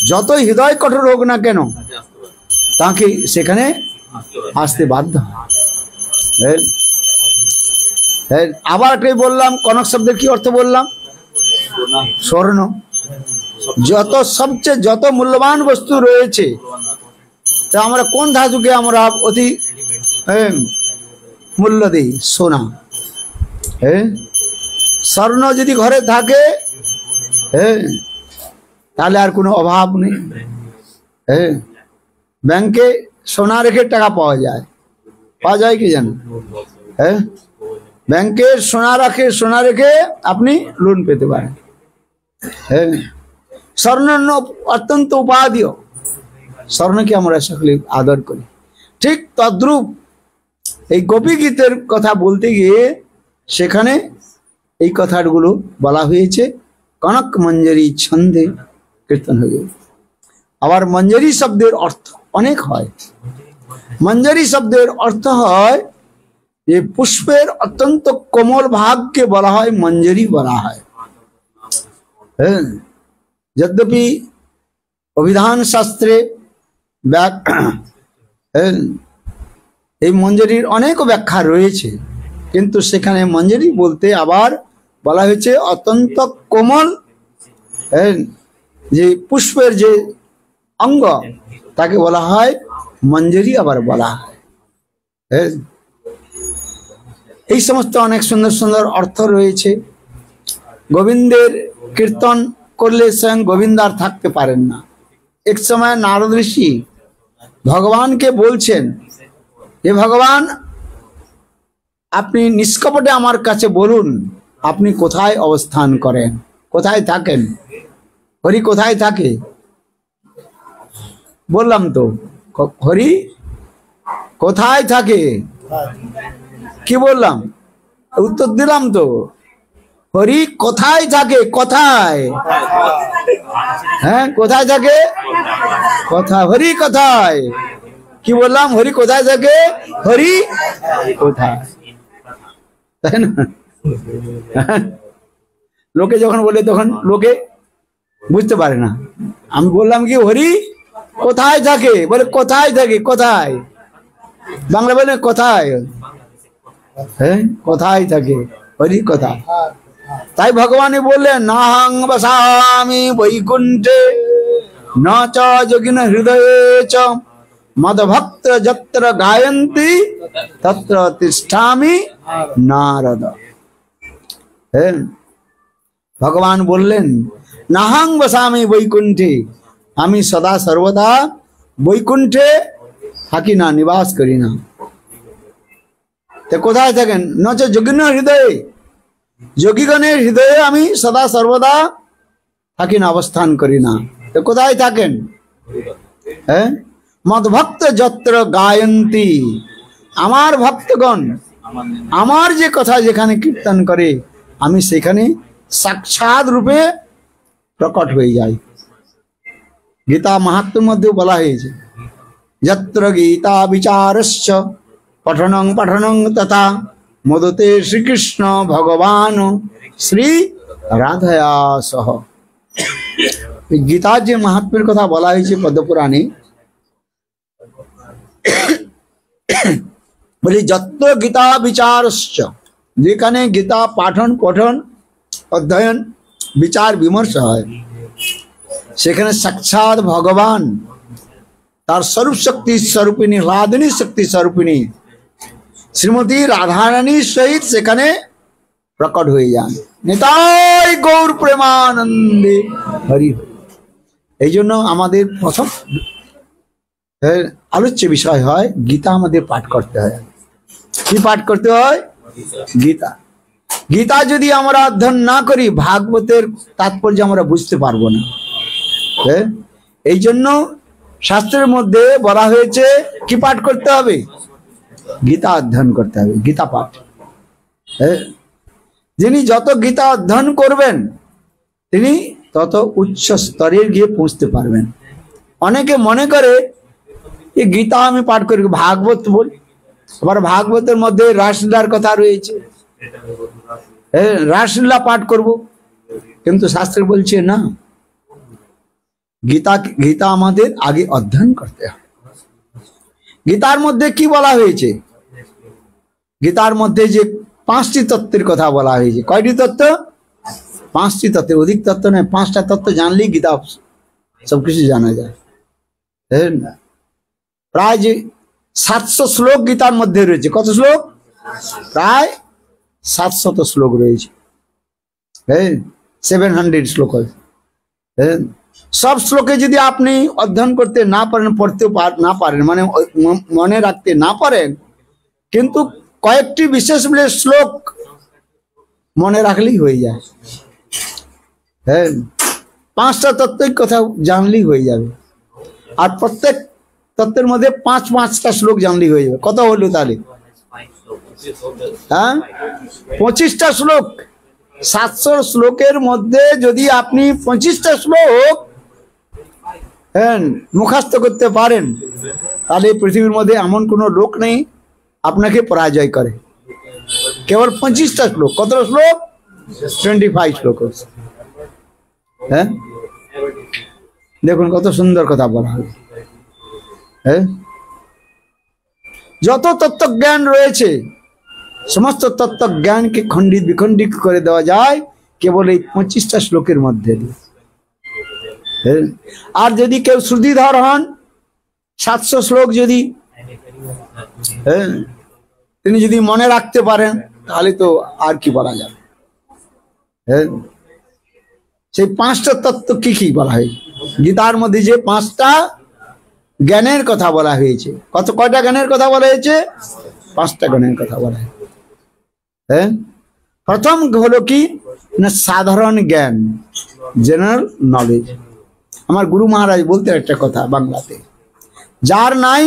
যতই হৃদয় কঠোর হোক না কেন তাকে সেখানে আসতে বাধ্য হয়। আবার একটাই বললাম, কনক শব্দের কি অর্থ বললাম? স্বর্ণ। যত মূল্যবান বস্তু রয়েছে, তা আমরা কোন ধাতুকে আমরা অতি মূল্য দিই? সোনা। স্বর্ণ যদি ঘরে থাকে তাহলে আর কোনো অভাব নেই। ব্যাংকে সোনা রেখে টাকা পাওয়া যায় কি জানেন? ব্যাংকে সোনা রেখে আপনি লোন পেতে পারেন। স্বর্ণ অত্যন্ত উপাদেয়, স্বর্ণকে আমরা সকলে আদর করি। ঠিক তদ্রূপ এই গোপী গীতের কথা বলতে গিয়ে সেখানে এই কথাগুলো বলা হয়েছে। কনক মঞ্জরি ছন্দে কীর্তন হয়ে। আবার মঞ্জরি শব্দের অর্থ অনেক হয়। মঞ্জরি শব্দের অর্থ হয় যে পুষ্পের অত্যন্ত কোমল ভাগকে বলা হয় মঞ্জরি বলা হয়। যদ্যপি অভিধান শাস্ত্রে এই মঞ্জরির অনেক ব্যাখ্যা রয়েছে, কিন্তু সেখানে মঞ্জরি বলতে আবার বলা হয়েছে অত্যন্ত কোমল যে পুষ্পের যে অঙ্গ তাকে বলা হয় মঞ্জরি আবার বলা হয়। এই সমস্ত অনেক সুন্দর সুন্দর অর্থ রয়েছে। গোবিন্দের কীর্তন করলে স্বয়ং গোবিন্দ আর থাকতে পারেন না। এক সময় নারদ ঋষি ভগবানকে বলছেন যে ভগবান, আপনি নিষ্কপটে আমার কাছে বলুন আপনি কোথায় অবস্থান করেন, কোথায় থাকেন? হরি কোথায় থাকে? বললাম তো, হরি কোথায় থাকে? কি বললাম? উত্তর দিলাম তো, হরি কোথায় থাকে? কোথায়? হ্যাঁ, কোথায় থাকে? কোথায়? হরি কোথায়? কি বললাম? হরি কোথায় থাকে? হরি কোথায়? তাই না? লোকে যখন বলে তখন লোকে বুঝতে পারে না। আমি বললাম কি হরি কোথায় থাকে? বলে কোথায় থাকে? কোথায়? বাংলা বলে কোথায়? হ্যাঁ, কোথায় থাকে? হরি কোথায়? তাই ভগবান বললেন নাহং বসামি বৈকুণ্ঠে ন চ যোগিন হৃদয়ে চ মদভক্ত যত্র গায়ন্তি তত্র তিষ্ঠামি নারদ। ভগবান বললেন নাহং বসামি বৈকুণ্ঠে, আমি সদা সর্বদা বৈকুণ্ঠে থাকি না, নিবাস করি না। তো কোথায় থাকেন? ন চ যোগিন হৃদয়ে, যোগীগণের হৃদয়ে আমি সদা সর্বদা থাকি না, অবস্থান করি না। তো কোথায় থাকেন? হ্যাঁ, মদভক্ত যত্র গায়ন্তি, আমার ভক্তগণ আমার যে কথা যেখানে কীর্তন করে আমি সেখানে সাক্ষাৎ রূপে প্রকট হয়ে যাই। গীতা মাহাত্ম্যের মধ্যে বলা হয়েছে যত্র গীতা বিচারস্য पठनं पठनं तथा मोदते श्रीकृष्ण भगवान श्री राधया सह। गीतार जे महात्म्যের কথা বলা হয়েছে পদ্মপুরাণে, বলি যত গীতা বিচারশ্চ, যেখানে গীতা পাঠন পঠন অধ্যয়ন বিচার বিমর্শ হয়, সেখানে সাক্ষাৎ ভগবান তার স্বরূপ শক্তি স্বরূপিণী হ্লাদিনী শক্তি স্বরূপিণী শ্রীমতী রাধারানীর সহিত সেখানে প্রকট হয়ে যান। নিতাই গৌর প্রেমানন্দে হরি। এই জন্য আমাদের প্রথম আলোচ্য বিষয় হয় গীতা আমাদের পাঠ করতে হয়। কি পাঠ করতে হয়? গীতা। গীতা যদি আমরা অধ্যয়ন না করি ভাগবতের তাৎপর্য আমরা বুঝতে পারবো না। এই জন্য শাস্ত্রের মধ্যে বলা হয়েছে কি পাঠ করতে হবে? গীতা অধ্যয়ন করতে হবে, গীতা পাঠ। যিনি যত গীতা অধ্যয়ন করবেন তিনি তত উচ্চ স্তরে গিয়ে পৌঁছতে পারবেন। অনেকে মনে করে এই গীতা আমি পাঠ করি, ভাগবত বলি, আবার ভাগবতের মধ্যে রাসলীলার কথা রয়েছে, রাসলীলা পাঠ করব, কিন্তু শাস্ত্র বলছে না, গীতা আমাদের আগে অধ্যয়ন করতে হবে। গীতার মধ্যে কি বলা হয়েছে? গীতার মধ্যে যে 5টি তত্ত্বের কথা বলা হয়েছে। কয়টি তত্ত্ব? 5টি তত্ত্ব, অধিক তত্ত্ব নয়। 5টা তত্ত্ব জানলেই গীতা সবকিছু জানা যায়। প্রায় যে 700 শ্লোক গীতার মধ্যে রয়েছে। কত শ্লোক? প্রায় 700 শ্লোক রয়েছে। 700 শ্লোক। সব শ্লোকে যদি আপনি অধ্যয়ন করতে না পারেন, পড়তে না পারেন, মানে মনে রাখতে না পারেন, কিন্তু কয়েকটি বিশেষ বিশেষ শ্লোক মনে রাখলেই হয়ে যায়। 5টা তত্ত্বের কথা জানলেই হয়ে যাবে। আর প্রত্যেক তত্ত্বের মধ্যে 5-5টা শ্লোক জানলেই হয়ে যাবে। কত হলো তাহলে? 25টা শ্লোক। 700 শ্লোকের মধ্যে যদি আপনি 25টা শ্লোক মুখস্থ করতে পারেন, তাহলে পৃথিবীর মধ্যে এমন কোনো লোক নেই আপনাকে পরাজয় করে। কেবল 25টা শ্লোক। কত শ্লোক? 25 শ্লোক। দেখুন কত সুন্দর কথা বলা হয়। যত তত্ত্বজ্ঞান রয়েছে সমস্ত তত্ত্বজ্ঞানকে খণ্ডিত বিখণ্ডিত করে দেওয়া যায় কেবল এই 25টা শ্লোকের মধ্যে দিয়ে। আর যদি কেউ শ্রুতিধর হন, 700 শ্লোক যদি তিনি যদি মনে রাখতে পারেন, তাহলে তো আর কি বলা যাবে। সেই 5টা তত্ত্ব কি কি বলা হয় গীতার মধ্যে? যে 5টা জ্ঞানের কথা বলা হয়েছে। কয়টা জ্ঞানের কথা বলা হয়েছে? 5টা জ্ঞানের কথা বলা হয়েছে। প্রথম হলো কি না, সাধারণ জ্ঞান, জেনারেল নলেজ। আমার গুরু মহারাজ বলতে একটা কথা বাংলাতে, যার নাই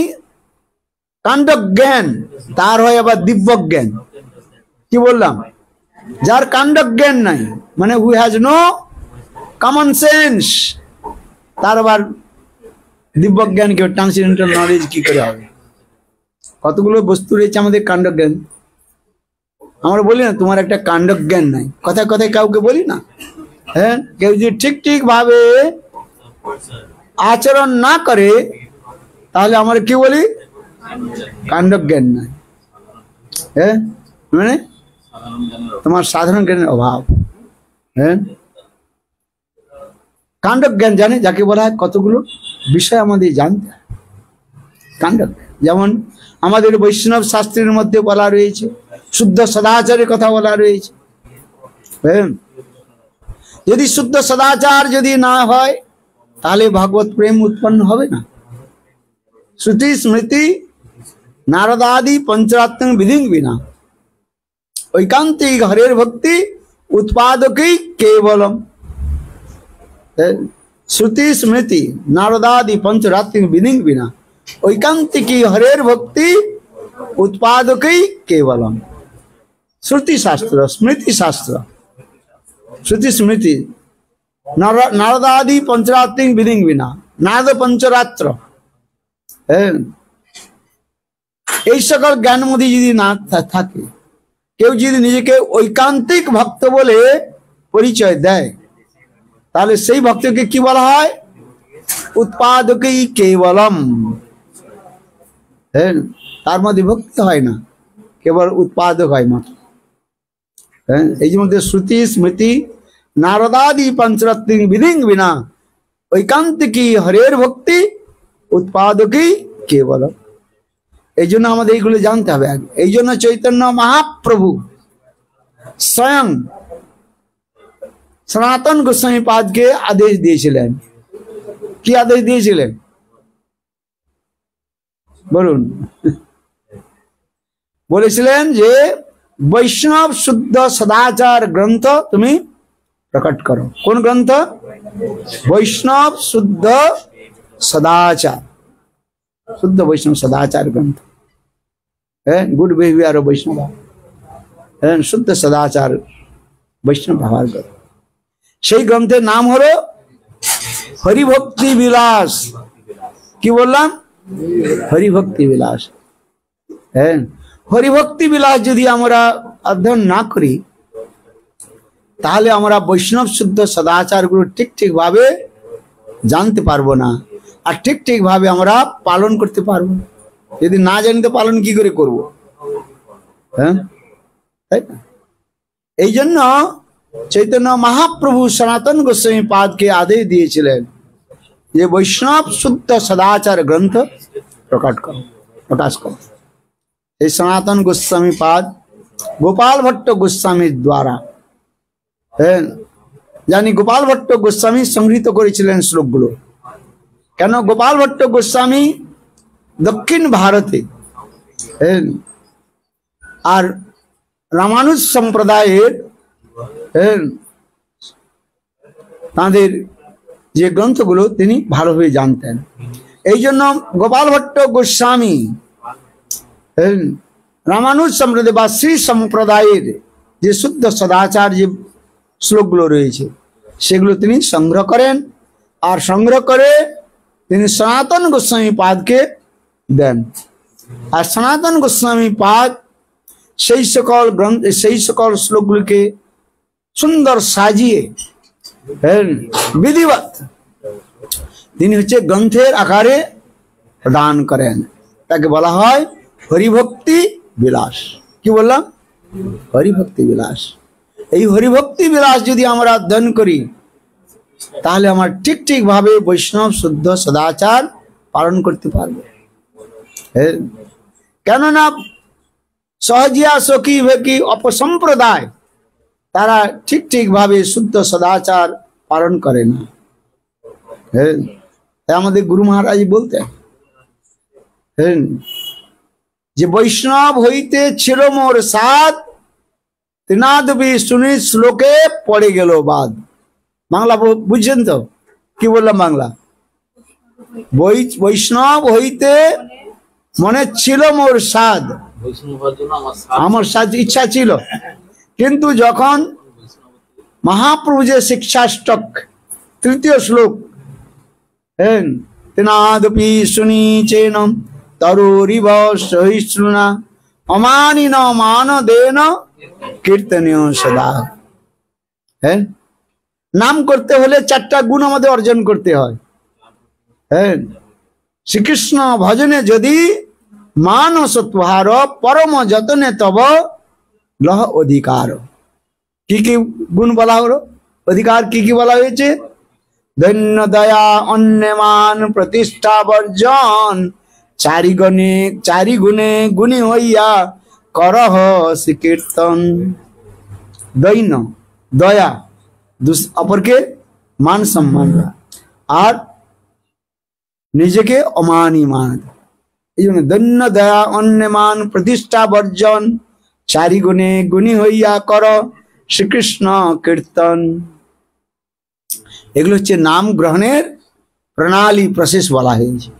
কাণ্ড জ্ঞান তার হয় আবার দিব্য জ্ঞান। কি বললাম? যার কাণ্ড জ্ঞান নাই, মানে who has no common sense, তার আবার দিব্য জ্ঞান কি, ট্রান্সেন্ডেন্টাল নলেজ কি করে হবে? কতগুলো বস্তু রয়েছে আমাদের কাণ্ড জ্ঞান। আমরা বলি না তোমার একটা কাণ্ড জ্ঞান নাই, কথায় কথায় কাউকে বলি না। কেউ যদি ঠিক ভাবে আচরণ না করে তাহলে আমরা কি বলি? কাণ্ড জ্ঞান নাই। মানে তোমার সাধারণ জ্ঞানের অভাব। কাণ্ড জ্ঞান জানে যাকে বলা হয়, কতগুলো বিষয় আমাদের জানতে হয়। কাণ্ড জ্ঞান যেমন আমাদের বৈষ্ণব শাস্ত্রের মধ্যে বলা রয়েছে, শুদ্ধ সদাচারের কথা বলা রয়েছে। যদি শুদ্ধ সদাচার যদি না হয় তাহলে ভগবত প্রেম উৎপন্ন হবে না। শ্রুতি স্মৃতি নারদাদি পঞ্চরাত্র বিধি বিনা ঐকান্তিক হরের ভক্তি উৎপাদকই কেবলম। শ্রুতি স্মৃতি নারদাদি পঞ্চরাত্র বিধি বিনা ঐকান্তিकी हरेर भक्ति उत्पादकई केवलम। श्रुति शास्त्र स्मृति शास्त्र श्रुति स्मृति नारदादि पंचरात्रि विधि बिना नारद पंचरात्र এই সকল জ্ঞান মধ্যে যদি না থাকে, কেউ যদি নিজেকে ঐকান্তিক ভক্ত বলে পরিচয় দেয়, তাহলে সেই ভক্তকে কি বলা হয়? উৎপাদকই কেবলম। হ্যাঁ, তার মধ্যে ভক্তি হয় না, কেবল উৎপাদক হয় মাত্র। হ্যাঁ, এই যে মধ্যে শ্রুতি স্মৃতি নারদাদি পঞ্চরত্ন বিধিং বিনা ঐকান্তিকী হরের ভক্তি উৎপাদকই কেবলম। এই জন্য আমাদের এইগুলো জানতে হবে আগে। এই জন্য চৈতন্য মহাপ্রভু স্বয়ং সনাতন গোস্বামী পাদকে আদেশ দিয়েছিলেন। কি আদেশ দিয়েছিলেন বলুন? বলেছিলেন যে বৈষ্ণব শুদ্ধ সদাচার গ্রন্থ তুমি প্রকট করো। কোন গ্রন্থ? বৈষ্ণব শুদ্ধ সদাচার, শুদ্ধ বৈষ্ণব সদাচার গ্রন্থ। হ্যাঁ, গুড বিহেভিয়ার অফ বৈষ্ণব। হ্যাঁ, শুদ্ধ সদাচার বৈষ্ণব ব্যবহার করো। সেই গ্রন্থের নাম হলো হরিভক্তি বিলাস। কি বললাম? হরিভক্তি বিলাস। হ্যাঁ, হরিভক্তি বিলাস যদি আমরা অধ্যয়ন না করি, তাহলে আমরা বৈষ্ণব শুদ্ধ সদাচার গুলো ঠিক ভাবে জানতে পারবো না, আর ঠিক ভাবে আমরা পালন করতে পারবো না। যদি না জানি তো পালন কি করে করব? হ্যাঁ, তাই না? এই জন্য চৈতন্য মহাপ্রভু সনাতন গোস্বামী পাদকে আদেশ দিয়েছিলেন যে বৈষ্ণব শুদ্ধ সদাচার গ্রন্থ প্রকাশ করো। এই সনাতন গোস্বামী পাদ গোপাল ভট্ট গোস্বামীর দ্বারা, হ্যাঁ, জানি গোপাল ভট্ট গোস্বামী সংগৃহীত করেছিলেন শ্লোকগুলো। কেন? গোপাল ভট্ট গোস্বামী দক্ষিণ ভারতে, আর রামানুজ সম্প্রদায়ের তাদের যে গ্রন্থগুলো তিনি ভালোভাবে জানতেন। এই জন্য গোপাল ভট্ট গোস্বামী রামানুজ সম্প্রদায় বা শ্রী সম্প্রদায়ের যে শুদ্ধ সদাচার যে শ্লোকগুলো রয়েছে সেগুলো তিনি সংগ্রহ করেন, আর সংগ্রহ করে তিনি সনাতন গোস্বামী পাদকে দেন। আর সনাতন গোস্বামী পাদ সেই সকল গ্রন্থ, সেই সকল শ্লোকগুলিকে সুন্দর সাজিয়ে বিধিবত তিনি হচ্ছে গ্রন্থের আকারে প্রদান করেন। তাকে বলা হয় হরিভক্তি বিলাস। কি বললাম? হরিভক্তি বিলাস। এই হরিভক্তি বিলাস যদি আমরা অধ্যয়ন করি, তাহলে আমরা ঠিক ভাবে বৈষ্ণব শুদ্ধ সদাচার পালন করতে পারবো। কেননা সহজিয়া সখী ভেকি অপসম্প্রদায় তারা ঠিক ভাবে শুদ্ধ সদাচার পালন করে না। আমাদের গুরু মহারাজ বলতেন যে বৈষ্ণব হইতে ছিল মোর সাদ, তৃণাদবি শুনি শ্লোকে পড়ে গেল বাদ। বাংলা বুঝছেন তো? কি বললাম বাংলা? বৈষ্ণব হইতে মনে ছিল মোর সাদ, আমার সাদ ইচ্ছা ছিল, কিন্তু যখন মহাপ্রভু যে শিক্ষাষ্টক তৃতীয় শ্লোক তৃণাদপি শুনি চেনম তরুরিব সহিষ্ণুনা অমানিন মান দেন কীর্তনীয় সদা। হ্যাঁ, নাম করতে হলে 4টা গুণ আমাদের অর্জন করতে হয়। হ্যাঁ, শ্রীকৃষ্ণ ভজনে যদি মানস তুহার পরম যতনে তব লহ অধিকার। কি গুণ বলা হলো? অধিকার কি বলা হয়েছে? ধন্য দয়া অন্যমান প্রতিষ্ঠা বর্জন চারি গুণে গুণী হইয়া করহ শ্রীকীর্তন। দৈন্য দয়া, অপরকে মান সম্মান, আর নিজেকে অমানি মান। এই জন্য দৈন্য দয়া অন্যমান প্রতিষ্ঠা বর্জন চারি গুণে গুণী হইয়া কর শ্রীকৃষ্ণ কীর্তন। এগুলো হচ্ছে নাম গ্রহণের প্রণালী, প্রসেস বলা হয়েছে।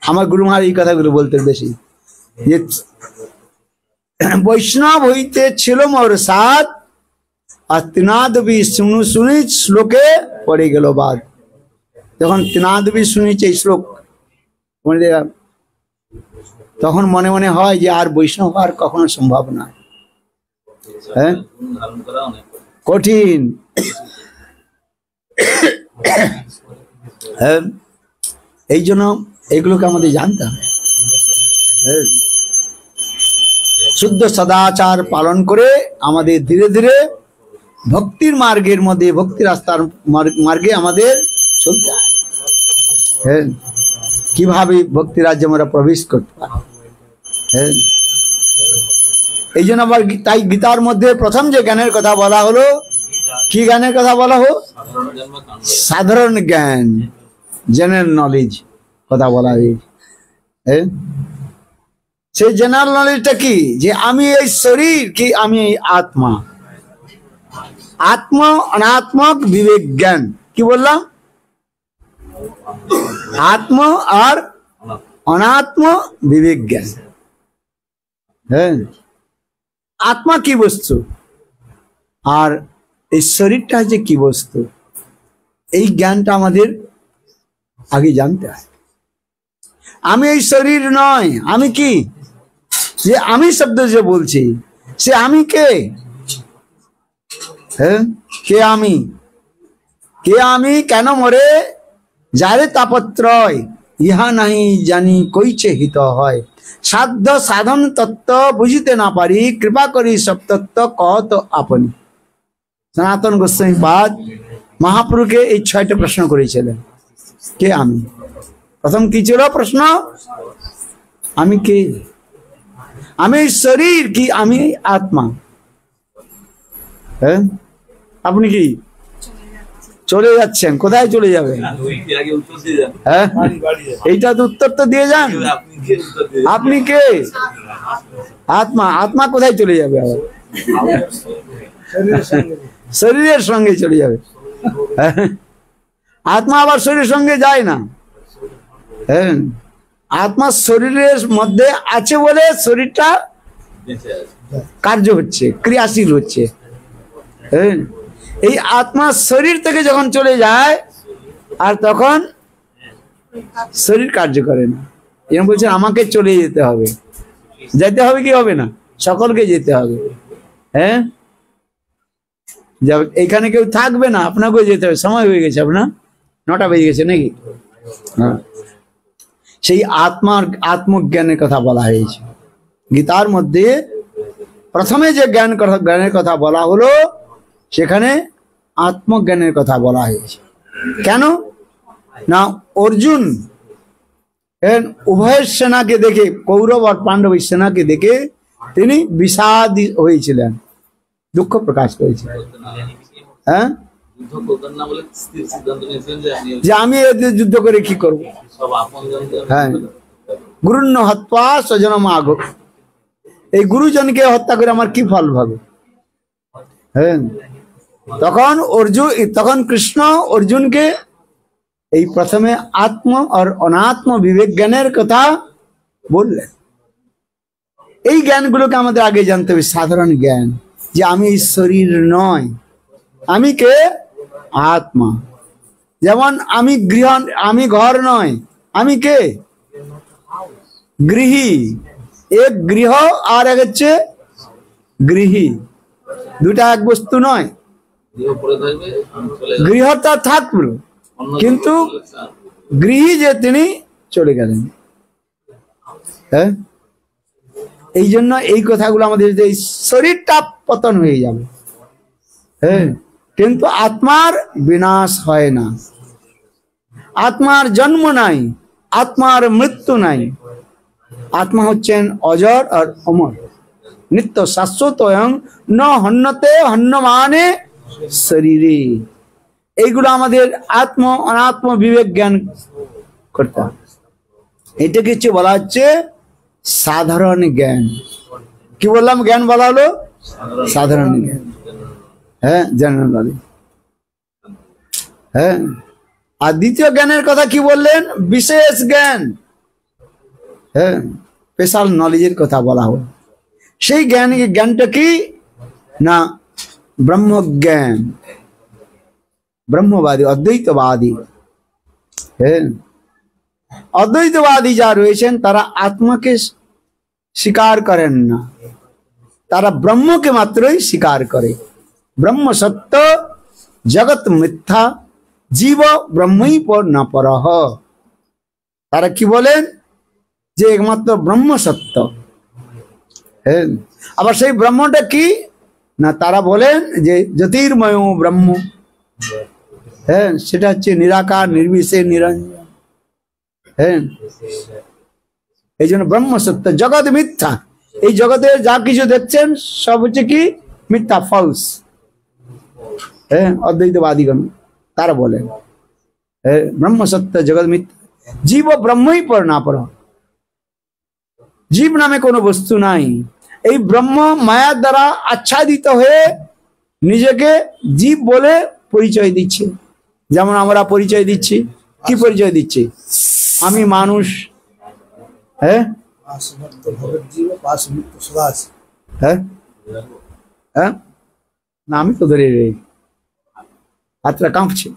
আমার গুরু মহারাজ এই কথাগুলো বলতে বেশি, যে বৈষ্ণব হইতে ছিল মোর সাদ, আর তৃণাদবি শুনি শ্লোকে পড়ে গেল বাদ। যখন তৃণাদবি শুনিছে এই শ্লোক, তখন মনে মনে হয় যে আর বৈষ্ণব হওয়ার কখনো সম্ভব নয়। হ্যাঁ, কঠিন। হ্যাঁ, এই জন্য এগুলোকে আমাদের জানতে হবে। হ্যাঁ, শুদ্ধ সদাচার পালন করে আমাদের ধীরে ধীরে ভক্তির মার্গের মধ্যে, ভক্তি রাস্তার মার্গে আমাদের চলতে হয়। হ্যাঁ, কিভাবে ভক্তি রাজ্যে আমরা প্রবেশ করতে পারি। হ্যাঁ, এই জন্য আবার তাই গীতার মধ্যে প্রথম যে জ্ঞানের কথা বলা হলো, কি জ্ঞানের কথা বলা হলো? সাধারণ জ্ঞান, জেনারেল নলেজ কথা বলা হয়েছে। হ্যাঁ, সেই জেনারেল নলেজটা কি? যে আমি এই শরীর কি আমি এই আত্মা। আত্ম অনাত্মক বিবেক জ্ঞান। কি বললাম? আত্ম আর অনাত্ম বিবেক জ্ঞান। হ্যাঁ, আত্মা কি বস্তু আর এই শরীরটা যে কি বস্তু, এই জ্ঞানটা আমাদের আগে জানতে হয়। আমি এই শরীর নয়, আমি কি? যে আমি শব্দ যে বলছি, সে আমি কে? হ্যাঁ, কে আমি? কে আমি? কেন মরে? যারে তাপত্রয় ইহা নাহি জানি কইছে হিত হয়, সাধ্য সাধন তত্ত্ব বুঝিতে না পারি, কৃপা করি সব তত্ত্ব কত আপনি। সনাতন গোস্বামী পাদ মহাপ্রভুকে এই 6টা প্রশ্ন করেছিলেন, কে আমি। প্রথম কি ছিল প্রশ্ন? আমি কে? আমি শরীর কি আমি আত্মা? হ্যাঁ, আপনি কি চলে যাচ্ছেন? কোথায় চলে যাবে? হ্যাঁ, এইটা তো উত্তর তো দিয়ে যান। আপনি কে? আত্মা। আত্মা কোথায় চলে যাবে? আবার শরীরের সঙ্গে চলে যাবে। আত্মা আবার শরীরের সঙ্গে যায় না। হ্যাঁ, আত্মা শরীরের মধ্যে আছে বলে শরীরটা কার্য হচ্ছে, ক্রিয়াশীল হচ্ছে। হ্যাঁ, এই আত্মা শরীর থেকে যখন চলে যায় আর তখন শরীর কার্য করে না। এরকম বলছেন আমাকে চলে যেতে হবে। যেতে হবে কি হবে না? সকলকে যেতে হবে। হ্যাঁ, এখানে কেউ থাকবে না, আপনাকেও যেতে হবে। সময় হয়ে গেছে, আপনার 9টা বেজে গেছে নাকি? হ্যাঁ, সেই আত্মজ্ঞানের কথা বলা হয়েছে গীতার মধ্যে। প্রথমে যে জ্ঞানের কথা বলা হলো, সেখানে আত্মজ্ঞানের কথা বলা হয়েছে। কেন না? অর্জুন উভয়ের সেনাকে দেখে, কৌরব আর পাণ্ডবের সেনাকে দেখে তিনি বিষাদ হয়েছিলেন, দুঃখ প্রকাশ করেছিলেন। হ্যাঁ, যে আমি এদের যুদ্ধ করে কি করব? হ্যাঁ, গুরুন্ন হত্যা স্বজনম আগ, এই গুরুজনকে হত্যা করে আমার কি ফল পাবে? হ্যাঁ, তখন কৃষ্ণ অর্জুনকে এই প্রথমে আত্ম আর অনাত্ম বিবেক জ্ঞানের কথা বললেন। এই জ্ঞানগুলোকে আমাদের আগে জানতে হবে। সাধারণ জ্ঞান যে আমি এই শরীর নয়, আমি কে? আত্মা। যেমন আমি ঘর নয়, আমি কে? গৃহী। এক গৃহ আর এক হচ্ছে গৃহী, দুটা এক বস্তু নয়। গৃহটা থাকলো, কিন্তু গৃহী যে তিনি চলে গেলেন। হ্যাঁ, এই জন্য এই কথাগুলো আমাদের, যে শরীরটা পতন হয়ে যাবে। হ্যাঁ, কিন্তু আত্মার বিনাশ হয় না, আত্মার জন্ম নাই, আত্মার মৃত্যু নাই। আত্মা হচ্ছেন অজর আর অমর, নিত্য শাশ্বত, ন হন্যতে হন্যমানে শরীরে। এইগুলো আমাদের আত্ম অনাত্ম বিবেক জ্ঞান করতে হবে। এটা কিছু বলা হচ্ছে সাধারণ জ্ঞান। কি বললাম? জ্ঞান বলা হলো সাধারণ জ্ঞান। হ্যাঁ, জেনারেল নলেজ। হ্যাঁ, আর দ্বিতীয় জ্ঞানের কথা কি বললেন? বিশেষ জ্ঞান। হ্যাঁ, স্পেশাল নলেজের কথা বলা হলো। সেই জ্ঞানটা কি না? ব্রহ্মজ্ঞান, ব্রহ্মবাদী, অদ্বৈতবাদী। হ্যাঁ, অদ্বৈতবাদী যা রয়েছেন তারা আত্মাকে স্বীকার করেন না, তারা ব্রহ্মকে মাত্রই স্বীকার করে। ব্রহ্ম সত্য, জগৎ মিথ্যা, জীব ব্রহ্মই পর না পরহ। তারা কি বলেন? যে একমাত্র ব্রহ্ম সত্য। হ্যাঁ, আবার সেই ব্রহ্মটা কি না, তারা বলেন যে জ্যোতির্ময় ব্রহ্ম। হ্যাঁ, সেটা হচ্ছে নিরাকার, নির্বিশেষ, নিরঞ্জন। হ্যাঁ, এই জন্য ব্রহ্ম সত্য, জগৎ মিথ্যা। এই জগতে যা কিছু দেখছেন সব হচ্ছে কি মিথ্যা, ফলস। হ্যাঁ, অদ্বৈতবাদীগণ তারা বলেন ব্রহ্ম সত্য, জগৎ মিথ্যা, জীব ব্রহ্মই পর না পর। জীব নামে কোনো বস্তু নাই। এই ব্রহ্ম মায়ার দ্বারা আচ্ছাদিত হয়ে নিজেকে জীব বলে পরিচয় দিচ্ছে। যেমন আমরা পরিচয় দিচ্ছি, কি পরিচয় দিচ্ছি? আমি মানুষ। হ্যাঁ, হ্যাঁ, হ্যাঁ, না আমি তো ধরে রে, হাতটা কাঁপছে,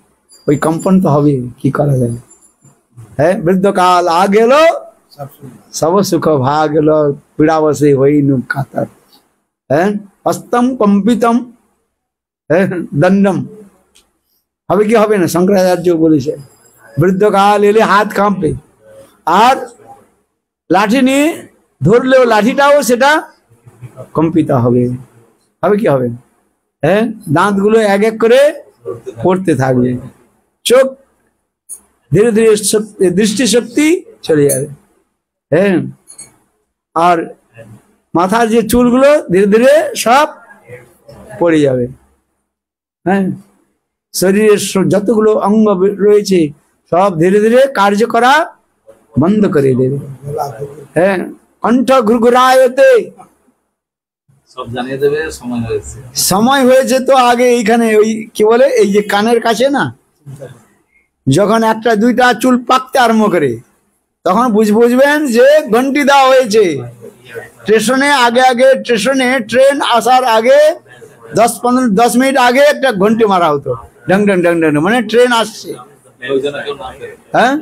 ওই কম্পন তো হবে, কি করা যায়। হ্যাঁ, বৃদ্ধকাল আ গেল, সব সুখ ভাগ গেল, পীড়া বসে হইনু কাতর। হ্যাঁ, হস্তম কম্পিতম, হ্যাঁ, দণ্ডম হবে কি হবে না? শঙ্করাচার্য বলেছে বৃদ্ধকাল এলে হাত কাঁপবে, আর লাঠি নিয়ে ধরলেও লাঠিটাও সেটা কম্পিত হবে। হবে কি হবে? হ্যাঁ, দাঁতগুলো এক এক করে পড়তে থাকবে, চোখ ধীরে ধীরে দৃষ্টিশক্তি চলে যাবে। হ্যাঁ, আর মাথার যে চুলগুলো ধীরে ধীরে সব পড়ে যাবে। হ্যাঁ, শরীরের যতগুলো অঙ্গ রয়েছে সব ধীরে ধীরে কার্য করা বন্ধ করে দেবে। হ্যাঁ, কণ্ঠ ঘুরঘুরায়তে, সব জানিয়ে দেবে সময় হয়েছে। সময় হয়েছে তো আগে এইখানে ওই কি বলে, এই যে কানের কাছে না, যখন একটা দুইটা চুল পাকতে আরম্ভ করে তখন বুঝবেন যে ঘন্টি দেওয়া হয়েছে। স্টেশনে আগে আগে স্টেশনে ট্রেন আসার আগে 10 মিনিট আগে একটা ঘন্টি মারা হতো, ডং ডং ডং ডং, মানে ট্রেন আসছে। হ্যাঁ,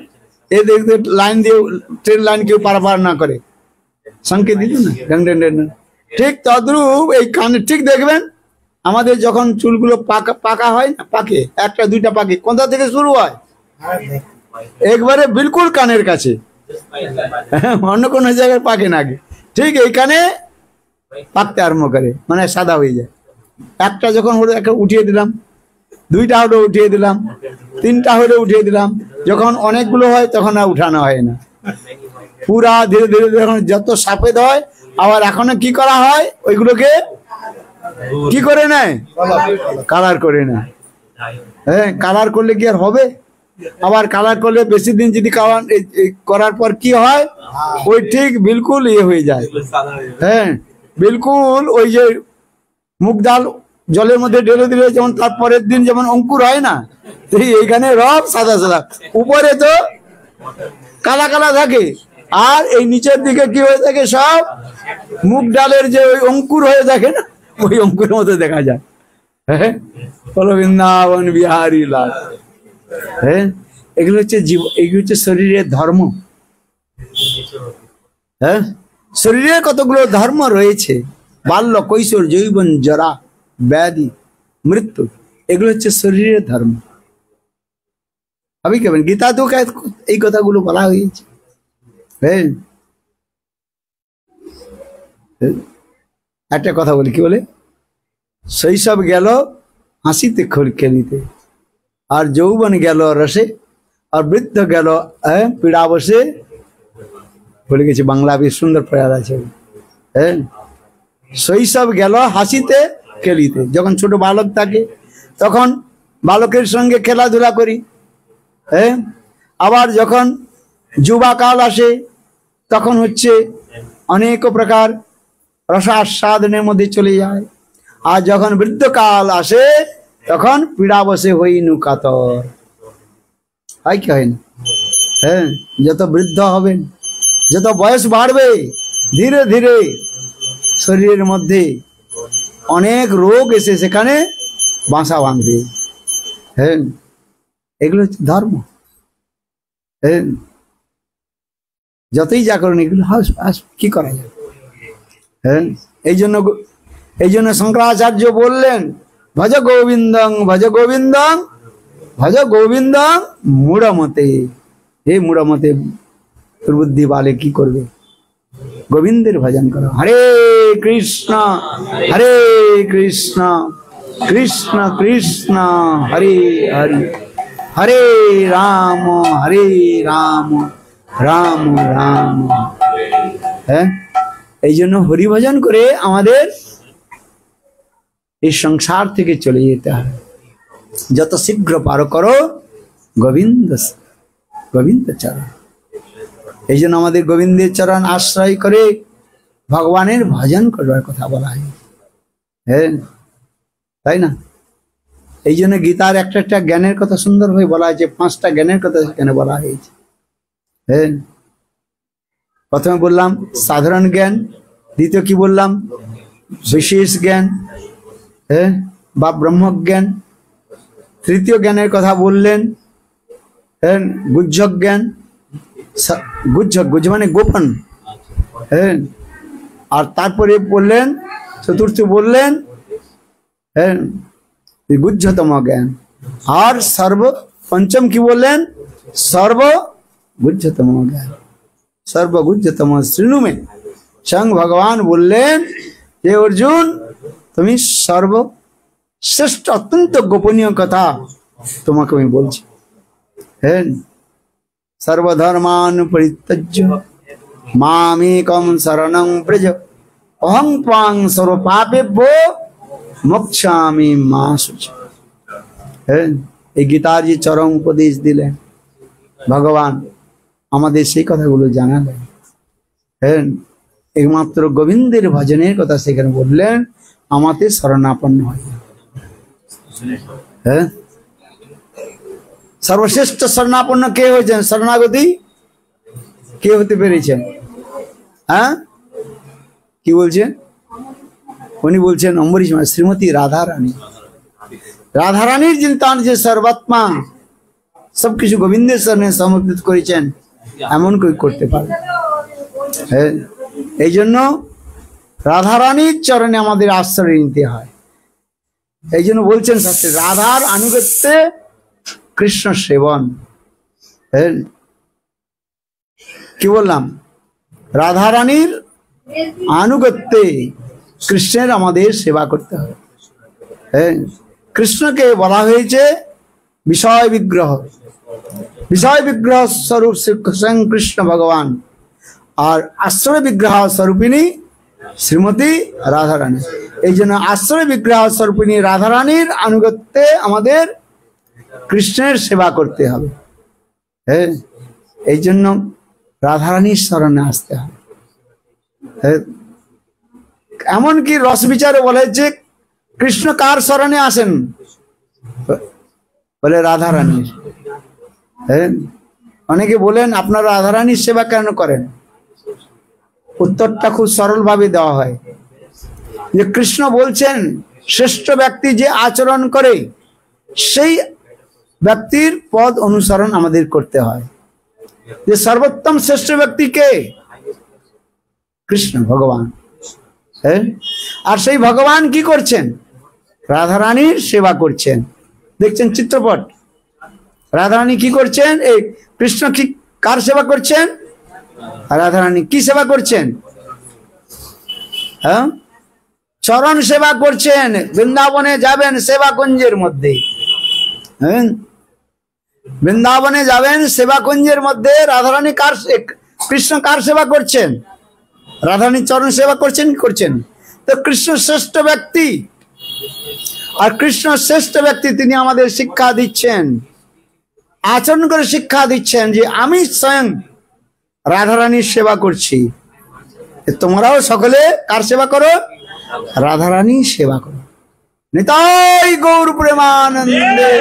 এই দেখতে লাইন দিয়ে ট্রেন লাইন কেউ পারাপার না করে সংকেত দিত না, ডং ডং ডং। ঠিক তদ্রূপ এই কানে ঠিক দেখবেন আমাদের যখন চুলগুলো পাকা হয় না, পাকে একটা দুইটা পাকে, কোথা থেকে শুরু হয়? একবারে বিলকুল কানের কাছে, অন্য কোনো জায়গায় পাকে না আগে, ঠিক এইখানে পাকতে আরম্ভ করে, মানে সাদা হয়ে যায়। একটা যখন হলো একটা উঠিয়ে দিলাম, দুইটা হলো উঠিয়ে দিলাম, তিনটা হলে উঠিয়ে দিলাম, যখন অনেকগুলো হয় তখন আর উঠানো হয় না, পুরা ধীরে ধীরে যখন যত সাফেদ হয়, আবার এখনো কি করা হয়, ওইগুলোকে কি করে নেয়, কালার করে নেয়। হ্যাঁ, কালার করলে কি আর হবে? আবার কালার করলে বেশি দিন যদি করার পর কি হয়, ওই ঠিক বিলকুল ইয়ে হয়ে যায়। হ্যাঁ, বিলকুল ওই যে মুগ ডাল জলের মধ্যে ঢেলে দিলে যেমন তার পরের দিন যেমন অঙ্কুর হয় না, এইখানে রব সাদা সাদা, উপরে তো কালা কালা থাকে, আর এই নিচের দিকে কি হয়ে থাকে, সব মুগ ডালের যে ওই অঙ্কুর হয়ে থাকে না, ওই অঙ্কুরের মতো দেখা যায়। হ্যাঁ, বলো বৃন্দাবন বিহারী লাল। হ্যাঁ, এগুলো হচ্ছে এগুলো হচ্ছে শরীরের ধর্ম। হ্যাঁ, শরীরে কতগুলো ধর্ম রয়েছে, বাল্য, কৈশোর, যৌবন, জরা, ব্যাধি, মৃত্যু, এগুলো হচ্ছে শরীরের ধর্ম। আমি কেমন গীতা তো এই কথাগুলো বলা হয়েছে। হ্যাঁ, একটা কথা বলি, কি বলে, শৈশব গেল হাসিতে খেলিতে, আর যৌবন গেল রসে, আর বৃদ্ধ গেল পীড়া বসে। বলে গেছি, বাংলা বেশ সুন্দর প্রয়াস আছে। হ্যাঁ, শৈশব গেল হাসিতে খেলিতে, যখন ছোট বালক থাকে তখন বালকের সঙ্গে খেলাধুলা করি। হ্যাঁ, আবার যখন যুবাকাল আসে তখন হচ্ছে অনেক প্রকার রসাস্বাদনের মধ্যে চলে যায়। আর যখন বৃদ্ধকাল আসে তখন পীড়া বসে হইনু কাতর। হয় কি হয় না? হ্যাঁ, যত বৃদ্ধ হবেন, যত বয়স বাড়বে, ধীরে ধীরে শরীরের মধ্যে অনেক রোগ এসে সেখানে বাসা বাঁধবে। হ্যাঁ, এগুলো হচ্ছে ধর্ম। হ্যাঁ, যতই যা করুন এগুলো কি করা যায়। হ্যাঁ, এই জন্য শঙ্করাচার্য বললেন ভজ গোবিন্দং ভজ গোবিন্দং ভজ গোবিন্দং মূঢ়মতে। হে মূঢ়মতে, তোর বুদ্ধি বালে কি করবে? গোবিন্দের ভজন করো। হরে কৃষ্ণ কৃষ্ণ কৃষ্ণ হরে হরে, হরে রাম রাম রাম। হ্যাঁ, এই জন্য হরি ভজন করে আমাদের এই সংসার থেকে চলে যেতে হবে। যত শীঘ্র পার করো গোবিন্দ চরণ। এই জন্য আমাদের গোবিন্দের চরণ আশ্রয় করে ভগবানের ভজন করবার কথা বলা হয়। হ্যাঁ, তাই না? এই জন্য গীতার একটা একটা জ্ঞানের কথা সুন্দরভাবে বলা হয়েছে। 5টা জ্ঞানের কথা সেখানে বলা হয়েছে। হ্যাঁ, প্রথমে বললাম সাধারণ জ্ঞান, দ্বিতীয় কি বললাম বিশেষ জ্ঞান, হ্যাঁ, বা ব্রহ্মজ্ঞান। তৃতীয় জ্ঞানের কথা বললেন হ্যাঁ গুহ্য জ্ঞান। গুহ্য মানে গোপন। হ্যাঁ, আর তারপরে বললেন চতুর্থ বললেন হ্যাঁ গুহ্যতম জ্ঞান। আর পঞ্চম কি বললেন? সর্বগুহ্যতম জ্ঞান। সর্বগুহ্যতম শ্রীণুমে। স্বয়ং ভগবান বললেন যে অর্জুন, তুমি সর্বশ্রেষ্ঠ অত্যন্ত গোপনীয় কথা তোমাকে আমি বলছি। হ্যাঁ, সর্বধর্মান পরিত্যজ্য মামেকম শরণং ব্রজ অহং ত্বাং সর্বপাপেভ্যো মোক্ষামি মা শুচি। হ্যাঁ, এই গীতার যে চরম উপদেশ দিলেন ভগবান, আমাদের সেই কথাগুলো জানালেন। হ্যাঁ, একমাত্র গোবিন্দের ভজনের কথা সেখানে বললেন, আমাদের শরণাপন্ন হয়। হ্যাঁ, সর্বশ্রেষ্ঠ শরণাপন্ন কে হয়েছেন? শরণাগতি কে হতে পেরেছেন? হ্যাঁ, কি বলছেন? উনি বলছেন অম্বরীশ শ্রীমতী রাধারানী। রাধারানীর যিনি তার যে সর্বাত্মা সবকিছু গোবিন্দের চরণে সমর্পিত করেছেন, এমন কেউ করতে পারে? হ্যাঁ, এই জন্য রাধারানীর চরণে আমাদের আশ্রয় নিতে হয়। এই জন্য বলছেন শাস্ত্রে রাধার আনুগত্যে কৃষ্ণ সেবন। হ্যাঁ, কি বললাম? রাধারানীর আনুগত্যে কৃষ্ণের আমাদের সেবা করতে হবে। হ্যাঁ, কৃষ্ণকে বলা হয়েছে বিষয় বিগ্রহ। বিষয় বিগ্রহ স্বরূপ স্বয়ং কৃষ্ণ ভগবান, আর আশ্রয় বিগ্রহ স্বরূপিণী শ্রীমতী রাধারানী। এই জন্য আশ্রয় বিগ্রহ স্বরূপিণী রাধারানীর আনুগত্যে আমাদের কৃষ্ণের সেবা করতে হবে। হ্যাঁ, এই জন্য রাধারানীর শরণে আসতে হবে। হ্যাঁ, এমনকি রস বিচারে বলেছে কৃষ্ণ কার শরণে আসেন? বলে রাধারানীর। হ্যাঁ, অনেকে বলেন আপনারা রাধারানীর সেবা কেন করেন? উত্তরটা খুব সরলভাবে দেওয়া হয় যে কৃষ্ণ বলছেন শ্রেষ্ঠ ব্যক্তি যে আচরণ করে সেই ব্যক্তির পদ অনুসরণ আমাদের করতে হয়। যে সর্বোত্তম শ্রেষ্ঠ ব্যক্তি কে? কৃষ্ণ ভগবান। হ্যাঁ, আর সেই ভগবান কি করছেন? রাধারানীর সেবা করছেন। দেখছেন চিত্রপট, রাধারানী কি করছেন? এই কৃষ্ণ কি কার সেবা করছেন? রাধারানী কি সেবা করছেন? হ্যাঁ, চরণ সেবা করছেন। বৃন্দাবনে যাবেন সেবা কুঞ্জের মধ্যে। হ্যাঁ, বৃন্দাবনে যাবেন সেবা কুঞ্জের মধ্যে রাধারানী কার কৃষ্ণ কার সেবা করছেন? রাধারানীর চরণ সেবা করছেন। কি করছেন? তো কৃষ্ণ শ্রেষ্ঠ ব্যক্তি, আর কৃষ্ণ শ্রেষ্ঠ ব্যক্তি তিনি আমাদের শিক্ষা দিচ্ছেন, আচরণ করে শিক্ষা দিচ্ছেন যে আমি স্বয়ং রাধারানীর সেবা করছি, তোমরাও সকলে কার সেবা করো? রাধারানীর সেবা করো। নিতাই গৌর প্রেমানন্দে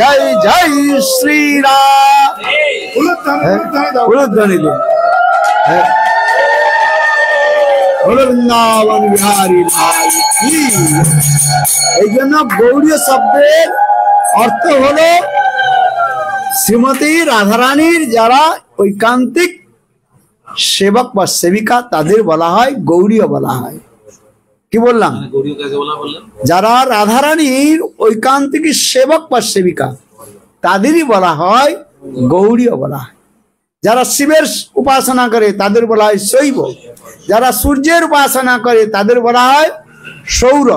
জয় জয় শ্রীরাম। বৃন্দাবন বিহারী লাল কি। এই জন্য গৌরীয় শব্দের অর্থ হলো শ্রীমতী রাধারানীর যারা ঐকান্তিক সেবক বা সেবিকা তাদের বলা হয় গৌড়ীয় বলা হয়। কি বললাম? যারা রাধারানীর ঐকান্তিক সেবক বা সেবিকা তাদেরই বলা হয় গৌড়ীয় বলা হয়। যারা শিবের উপাসনা করে তাদের বলা হয় শৈব, যারা সূর্যের উপাসনা করে তাদের বলা হয় সৌর,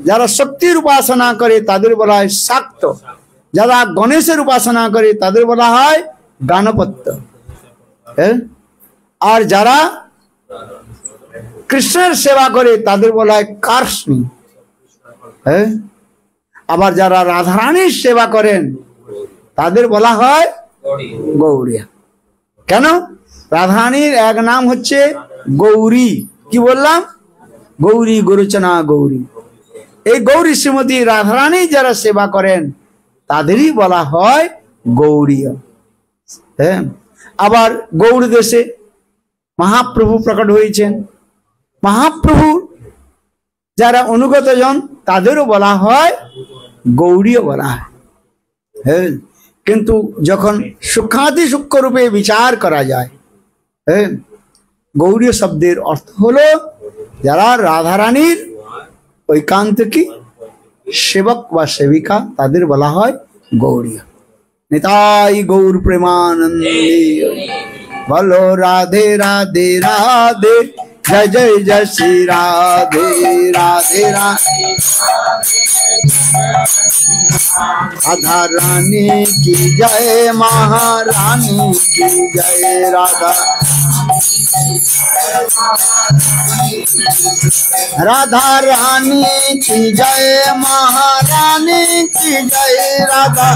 যারা শক্তির উপাসনা করে তাদের বলা হয় শাক্ত, যারা গণেশের উপাসনা করে তাদের বলা হয় গাণপত্য, আর যারা কৃষ্ণের সেবা করে তাদের বলা হয় কার্ষ্ণী। আবার যারা রাধারানীর সেবা করেন তাদের বলা হয় গৌড়িয়া। কেন? রাধারানীর এক নাম হচ্ছে গৌরী। কি বললাম? গৌরী, গরুচনা গৌরী। এই গৌরী শ্রীমতী রাধারানী যারা সেবা করেন তাদেরই বলা হয় গৌড়ীয়। হ্যাঁ, আবার গৌড় দেশে মহাপ্রভু প্রকট হয়েছেন, মহাপ্রভু যারা অনুগত জন তাদেরও বলা হয় গৌড়ীয় বলা হয়। হ্যাঁ, কিন্তু যখন সূক্ষ্মাতি সূক্ষ্ম রূপে বিচার করা যায়, হ্যাঁ, গৌড়ীয় শব্দের অর্থ হলো যারা রাধারানীর ঐকান্তিকী সেবক বা সেবিকা তাদের বলা হয় গৌড়ীয়। নিতাই গৌর প্রেমানন্দে বলো রাধে রাধে রাধে, जय जय जय श्री राधे राधे राधे। राधा रानी की जय, महारानी की जय। राधा राधा रानी की जय, महारानी की जय। राधा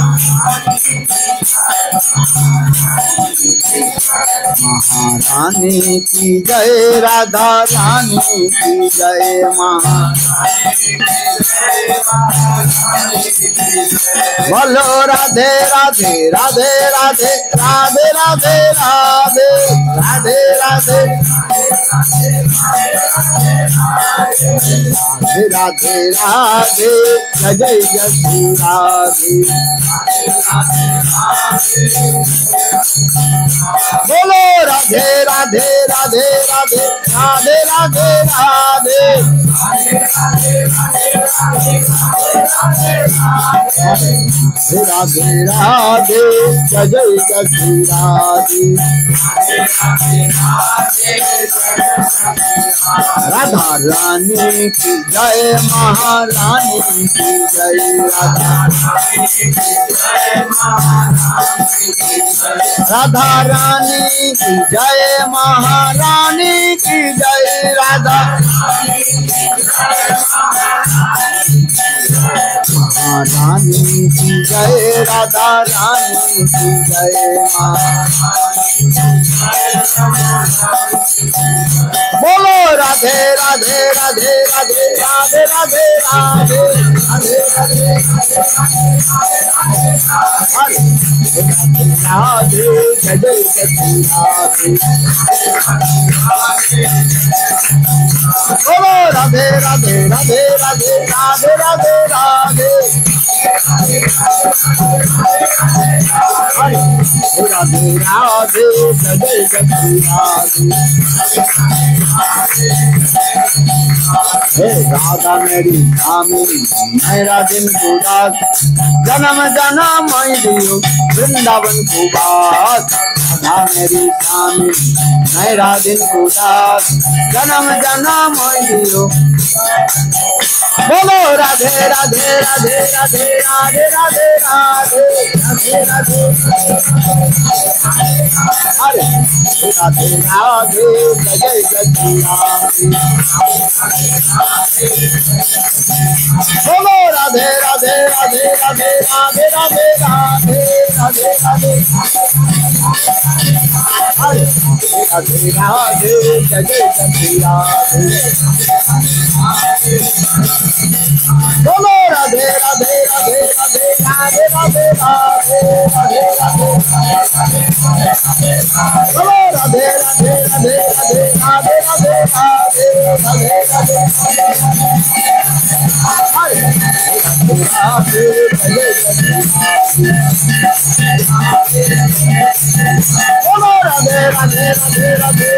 महारानी की जय, राधा रानी की जय। बोलो राधे राधे राधे राधे राधे राधे राधे राधे राधे राधे राधे जय जय श्री राधे। बोलो राधे राधे राधे राधे राधे राधे राधे राधे राधे जय जय श्री राधे। राधा रानी की जय, महारानी की जय। राधा रानी की जय, महारानी की जय। राधा महारानी की जय, राधा रानी की जय। बोलो राधे राधे राधे राधे राधे राधे राधे राधे राधे राधे जय जय राधे। बोलो राधे राधे राधे राधे राधे राधे राधे राधे राधे जय जय राधे। हे राधा मेरी कामिनी मेरा दिन गुदास, जन्म जन्म मैं दियो वृंदावन को बास। राधा मेरी कामिनी मेरा दिन गुदास, जन्म जन्म मैं दियो। बोलो राधे राधे राधे राधे राधे राधे राधे राधे राधे अरे राधे राधे जय जय राधे। बोलो राधे राधे राधे राधे राधे राधे राधे राधे राधे अरे राधे राधे जय जय राधे। बोलो राधे राधे राधे राधे राधे राधे राधे राधे राधे बोलो राधे राधे राधे राधे राधे राधे राधे राधे राधे बोलो राधे राधे राधे राधे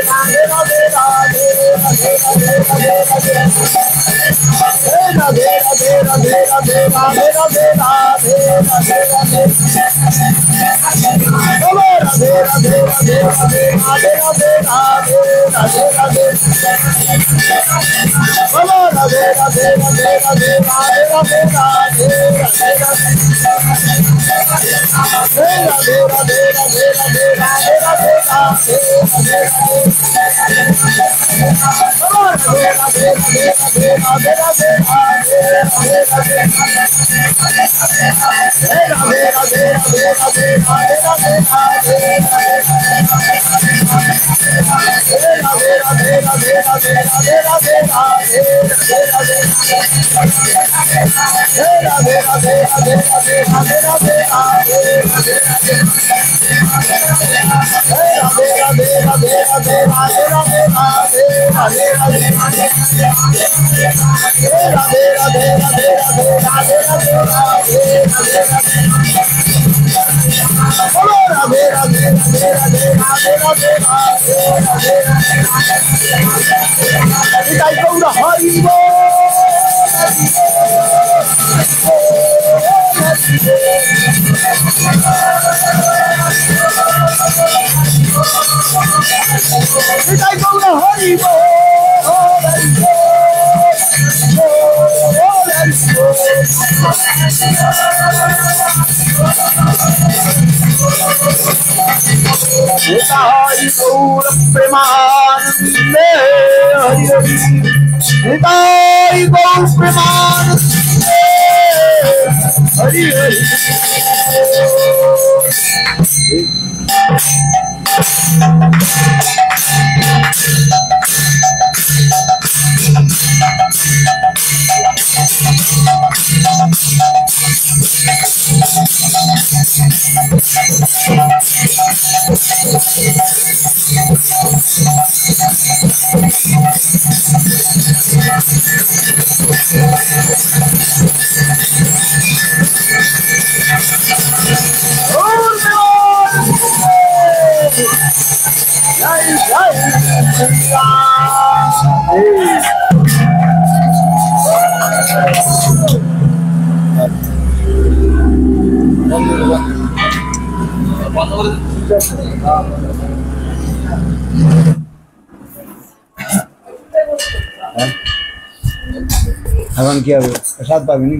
এখন কি হবে প্রসাদ পাবি নি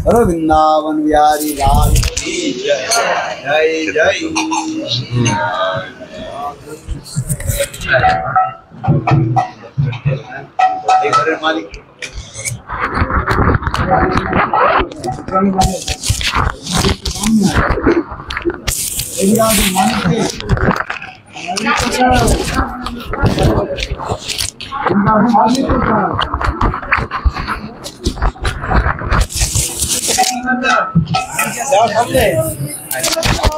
वृंदावन बिहारी लाल की जय जय जय मालिक सामने